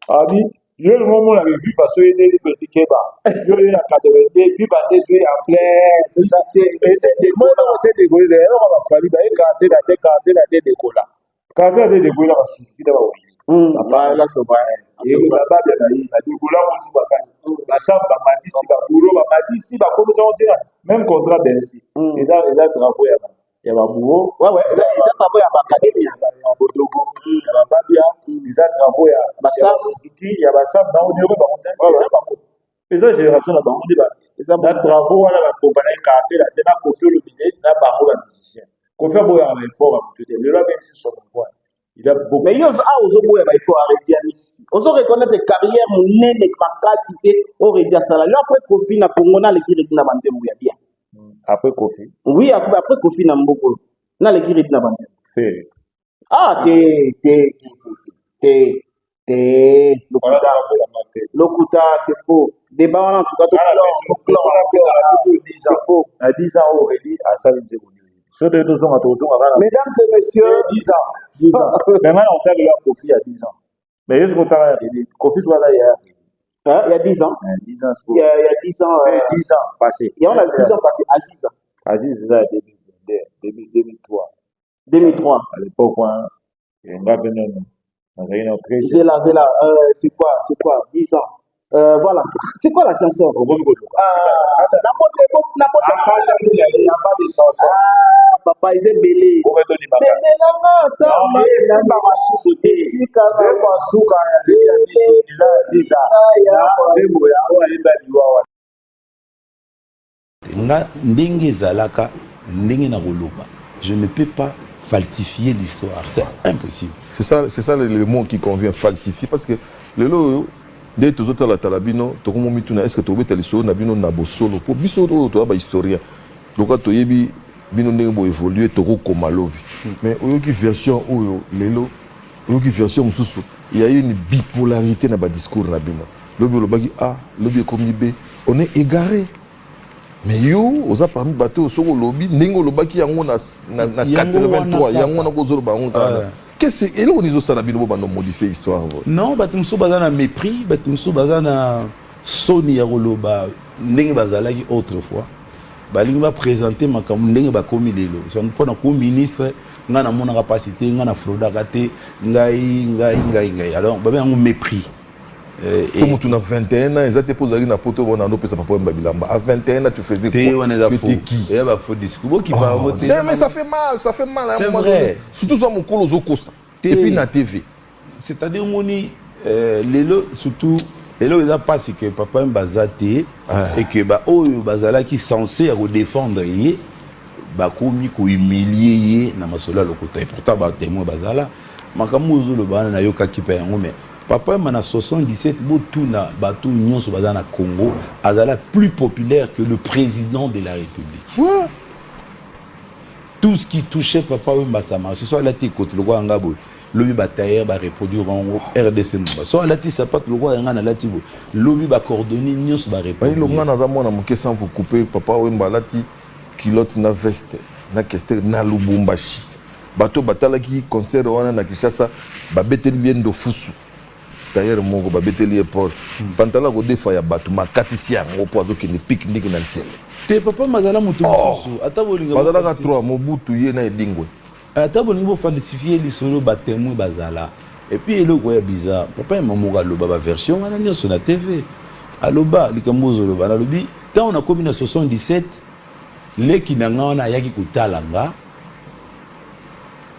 Ah, dit, je le moment, on avait vu passer des petits kebabs. Je l'ai eu à 82, vu passer sur en plein. C'est ça, c'est des mots, c'est des goûts, on va falloir, quand la tête des colas. Quand la tête des colas, on va suffire d'avoir oublié. Là so ba et le baba de la yi ba dikola mo ti ba kasi ba samba matisi ba furo ba matisi ba comme ça on dit même contrat Bercy et ça travaux ya ba bureau ouais ça travaux ya ba académie ya ba bodogo ya ba babia ça travaux ya ba Suzuki ya ba samba on dit ba on ça ba ko et ça génération là ba on dit ba ça travaux wala ba compagnie quartier là na Kofi le bidé na ba mo ba musicien Kofi boya ba effort ba tout le là même si son point. Il a beaucoup. Mais il faut arrêter ici. On doit reconnaître carrière mon nez capacité au rédia salaire. Après Kofi na Congo na l'équipe na banze mouya bien. Après Kofi. Oui, après Kofi na mboko na l'équipe na banze. Fait. Ah Lokuta c'est faux. Débat en tout cas, c'est faux. À 10 ans, on aurait dit à ça, il disait Mesdames et messieurs, 10 ans. 10 ans. Mais maintenant, on t'a vu Kofi à 10 ans. Mais est-ce qu'on t'a dit Kofi soit là il y a 10 ans. 10 ans, il y a 10 ans. 10 ans passés. Il y a 10 ans passés, à 6 ans. Aziz, c'est ça, 2003. 2003. À l'époque, il y a une c'est là, c'est quoi 10 ans. Voilà, c'est quoi la chanson? Papa, ils aiment Bélé. Je ne peux pas falsifier l'histoire, c'est impossible. C'est ça le mot qui convient, falsifier, parce que le lot dès que tu as la talabino, tu as est-ce que tu as les nabino nabo solo pour biso tu as historien. Donc tu as bino nebo évoluer tu comme lobi. Mais au qui version où lelo, au qui version mususu, il y a une bipolarité dans le discours nabino. Lobi le bagi A, lobi comme B, on est égaré. Mais yo, oza parmi bateau soko lobby, ningo lobaki yango na 83, yango na kozolo bango tana. Qu'est-ce que elo nizo sala bino ba no modifier histoire. Non, batumso bazana mépris, batumso bazana soni ya koloba ndenge bazalaki autrefois. Balingi ba présenter makambo ndenge ba komi lelo. Son pona ko ministre nga na mona capacité, nga na fraude akate, ngai. Alors ba yango mépris. Comme tu as 21 ans, ils ont posé une photo on a papa Mbabilamba. À 21 ans, tu faisais quoi? Tu étais qui? Il y a faux discours qui va voter. Mais ça fait mal c'est vrai. Surtout ça mon colo zokosa. Et puis na TV. C'est-à-dire moni lelo surtout lelo ils a pas si que papa Mbazate et que ba oyo bazala qui censé défendre yé ba komi ko humilier na masola lokota et pourtant ba témoin bazala makamuzo le bana na yoka ki pa yango mais papa en 77 botuna batou nyonso bazana Congo azala plus populaire que le président de la République. Ouais. Tout ce qui touchait papa Wemba ça marche. Soit la côté le roi ngabo lobi batailleur ba reproduire en RDC Mba. Soit la sapat le roi ngana lati bo lobi ba coordonner nyonso ba reproduire. Ba ngana za mona moke sans vous couper papa Wemba lati kilote na veste na kester na Lubumbashi. Bato batala ki concert wana na Kinshasa ba beteli bien do fusu. D'ailleurs mon ba beteli airport. Pantala go defa ya bato makatisi yango po azoki ni pique-nique na ntsele. Te papa mazala mutu fusu ata bolinga bazala ka 3 mobutu ye na edingwe. Ata bolinga bo falsifier lisolo ba témoin bazala. Et puis eloko ya bizarre. Papa mamoka loba ba version wana nyonso na TV. Aloba likambozo loba na lobi tant on a commis en 77 les kinanga wana yaki kutalanga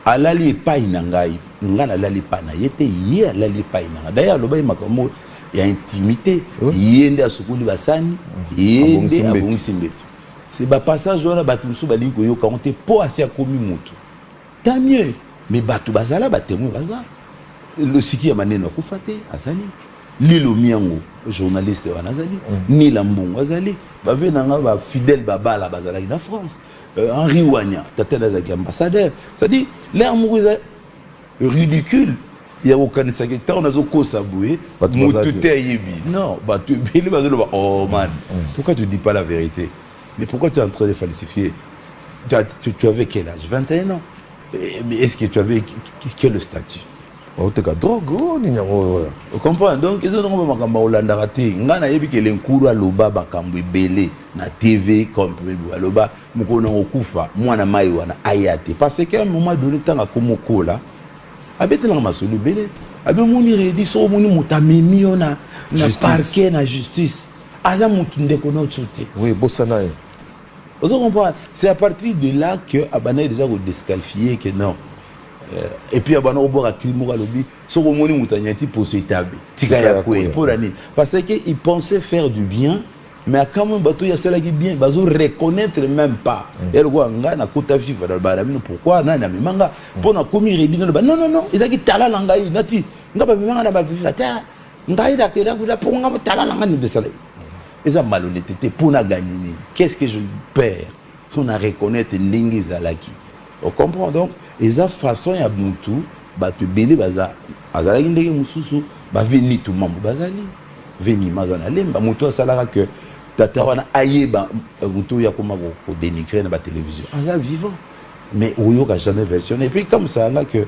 alali epai na ngai nga nalali pa na ye te ye alali epai na ngai d'ailleurs alobai makambo ya intimité ye nde asukuli basani ye nde abongisi mbeto c'est bapassage wana bato mosusu balingi koyoka ngo te mpo asi akomi motu tant mieux mais bato bazala batémoin baza losiki ya maneno akufa te azali Lilo Miango journaliste wana azali Nila Mbungu azali bave nanga ba fidèle babala bazalaki na France Henri Wanya tata d'azaki ambassadeur c'est-à-dire l'amour est ridicule il y a aucun secret on a zoko saboué mututé yebi non bah tu beli bazalo oh man pourquoi tu dis pas la vérité mais pourquoi tu es en train de falsifier tu avais quel âge 21 ans mais est-ce que tu avais quel statut oh t'es qu'à drogue oh ni nyango tu comprends donc ils ont makamba olanda raté ngana yebi que l'enkuru aloba bakambo belé na TV comme aloba mukona okufa mwana mai wana ayate parce qu'à un moment donné tanga komokola abetela masolo belé abe moni redi so moni mutamemi ona na parquet na justice aza mutu ndeko na tsote oui bossana vous comprenez c'est à partir de là que abana déjà ko disqualifier que non et puis abana obora crime lobi so moni mutanyati pour s'établir tika ya ko pour ani parce que il pensait faire du bien mais quand même bateau ya cela qui bien bazo reconnaître même pas et le gars na kota fifa dans baramino pourquoi na na manga pour na komi redi non non ezaki tala ngai nati ngaba manga na ba fifa ta ngai da kela kula pour ngaba tala ngai de cela eza malhonnêteté pour na gagner qu'est-ce que je perds si on a reconnaître ndingi zalaki on comprend donc eza façon ya mutu batu belé baza azalaki ndenge mususu ba veni tout mambo bazali veni mazana lemba muto salara que tata wana ayeba muto ya koma ko dénigrer na ba télévision aza vivant mais oyo ka jamais versionné et puis comme ça là que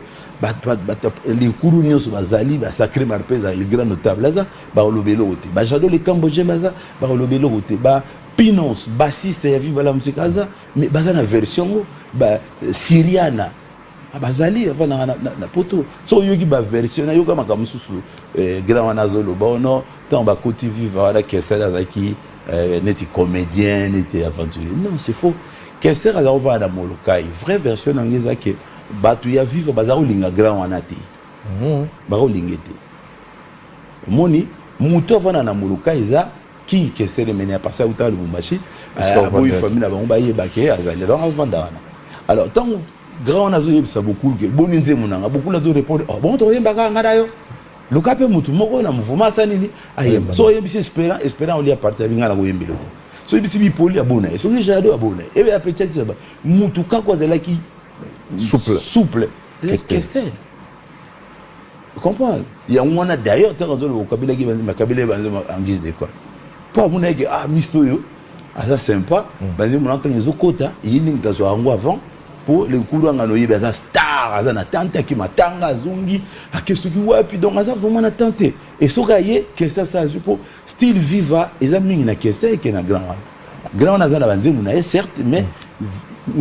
les courous nyonso bazali ba sacré marpeza les grands notables za ba lobelo ote ba jado les cambodgiens baza ba lobelo ote ba Pinos bassiste ya vive la musique aza mais baza na version ba syriana bazali avant na poto so yoki ba version yoka makamususu grand wana zolo ba no tant ba côté vive wala kesela zaki neti comédien neti aventurier non c'est faux kesela za ova na molokai vraie version ngeza ke batu ya vive bazaro linga grand wana te ba lingete moni muto vana na molokai za qui kesele mena passer au temps le Bumbashi boy famille na bango ba yebake azali donc avant dana alors tant grand nazo yebisa beaucoup que boninze munanga beaucoup la zo répondre oh bon to yembaka ngara yo lukape mutu moko na muvuma sanini ayemba so yebisi espérant on lui a partir ngana ko yembelo so yebisi bi poli abona so que jado abona et bien peut-être ça mutu ka kwa zela qui souple kestel comprends il y a un d'ailleurs tant dans le kabila qui banzi makabila banzi en guise de quoi pas mon que ah mistoyo ça sympa banzi mon entendre les okota yini mtazo ango avant pour les courants ngano yeba za star aza na tante qui matanga zungi akesuki wapi donc aza vraiment na tante et sokaye que ça pour style viva eza mingi na kesta et que na grand aza na banzi mon certes mais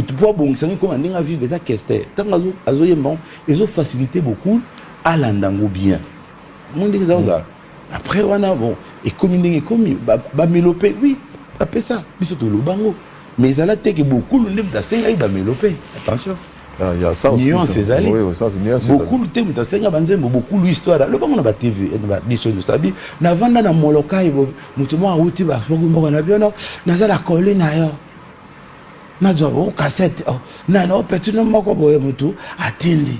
tu peux bon ça comme ndinga vivre ça kesta tant azo yemba ezo faciliter beaucoup à l'andango bien mon dit ça après wana bon et communiquer comme ba mélopé oui après ça biso to lobango mais ça là que beaucoup le ndem dasenga ba mélopé attention il y a ça aussi nuance ezali oui ça c'est nuance beaucoup le thème dasenga banzembo beaucoup l'histoire le bango na ba TV na biso de sabi na vanda na molokai mutu mo awuti ba moko na biono na za la coller na yo na jobo cassette na no petit no moko boye mutu atindi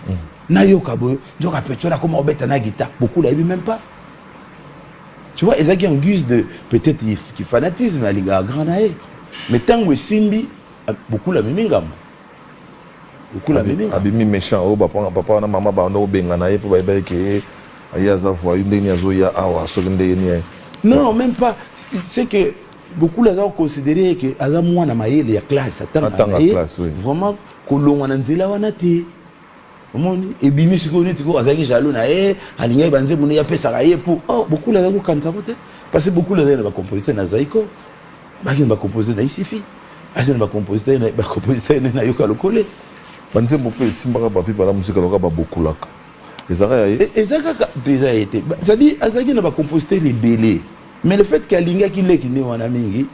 na yoka boye joka petit na comme obeta na guitare beaucoup là même pas. Tu vois, ils ont en guise de peut-être qui fanatisme à l'égard granae. Mais tant que Simbi, beaucoup la mimingam. Beaucoup la mimingam. Abimi méchant, oh papa na maman ba no benganae pour baïba que ayaza fois une dernière zoya awa seconde dernière. Non, même pas. C'est que beaucoup les ont considéré que azamoua na maïe la classe, attends la classe, oui. Vraiment kolonga na nzela wana te. Et bimi sikoni tiko azaki jalo na alinga banze muni ya pesa kaye pour oh beaucoup la ko kanza kote parce que beaucoup la ba compositeur na zaiko ba compositeur na isifi azena ba compositeur na yoka lokole banze mo pe simbaka ba pipa la musique loka ba beaucoup laka ezaka déjà été ça dit azaki na ba compositeur rebelle mais le fait qu'alinga ki leki ne wana mingi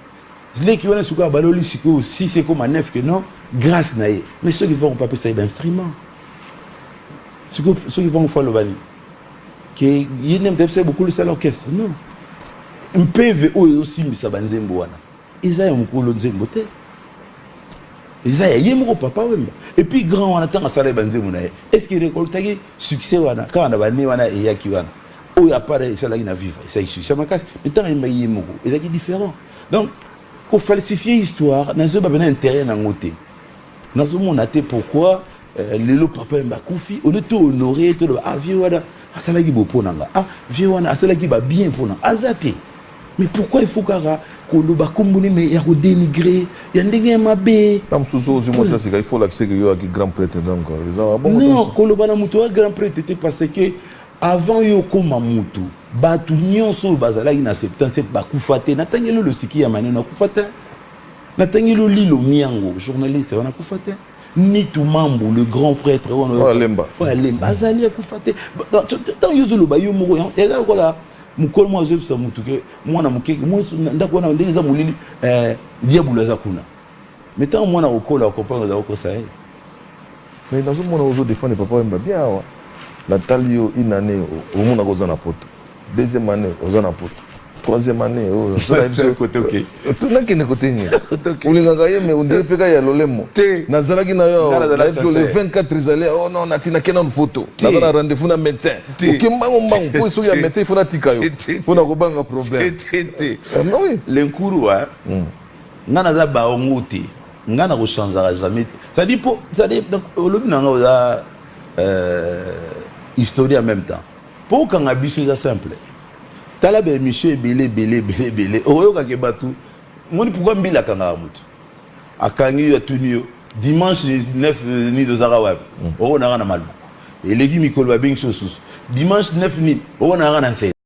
leki wana suka baloli siko si c'est comme neuf que non grâce na mais ceux qui vont pas passer d'instrument ceux qui vont faire le bani qui n'aiment pas beaucoup le l'orchestre non un PV aussi mais ça banzembo wana ils ont beaucoup le nzembo te ils ont yemoko papa wemba et puis grand wana tanga sala banzembo na est-ce qu'il récolte succès wana quand on a bani wana et yaki wana o apparaît ça là il a vivre ça succès makas mais tant yemoko ils sont différents donc qu'on falsifier histoire n'a pas ben intérêt na ngote n'a pas te pourquoi lelo papa mbakufi au lieu de honorer tout ah vieux wana asala ki bopo nanga ah vieux wana asala ki ba bien pour nanga azate mais pourquoi il faut kara koloba komboni mais ya ko dénigrer ya ndenge mabe tam suso moi ça c'est il faut l'accès que yo grand prêtre donc non koloba na muto grand prêtre parce que avant yo koma mutu batu nyonso bazala ina 77 bakufate natangelo le siki ya maneno kufate natangelo lilo miango journaliste wana kufate ni tout membre le grand prêtre lemba azali akufate dans yozo lo bayo moko ezala ko la mukolo mo azebisa mutu ke mwana mukeke mo ndako na ndenge za mulili diabula za kuna metant mwana okola okopa za okosa mais dans ce monde ozo défendre papa Wemba bien wa la talio une année au monde ko za na poto deuxième année au za na poto troisième année ça a côté OK tout n'a qu'une côté ni ulinga gaye mais on dirait peka ya lolemo nazala ki na yo le 24 izale oh non natina kena poto nazala rendez-vous na médecin OK mbango pour so ya médecin il faut na tika yo faut na ko banga problème non oui l'enkuru wa ngana za ba onguti ngana ko changer jamais ça dit donc le binanga za histoire en même temps pour quand abiso ça simple tala ba émission belé oyoka ke batu moni pourquoi mbila kanga mutu akangi ya tunio dimanche 9 ni dozara wa o na malu eleki mikolo ba bengi sosus dimanche 9 ni o na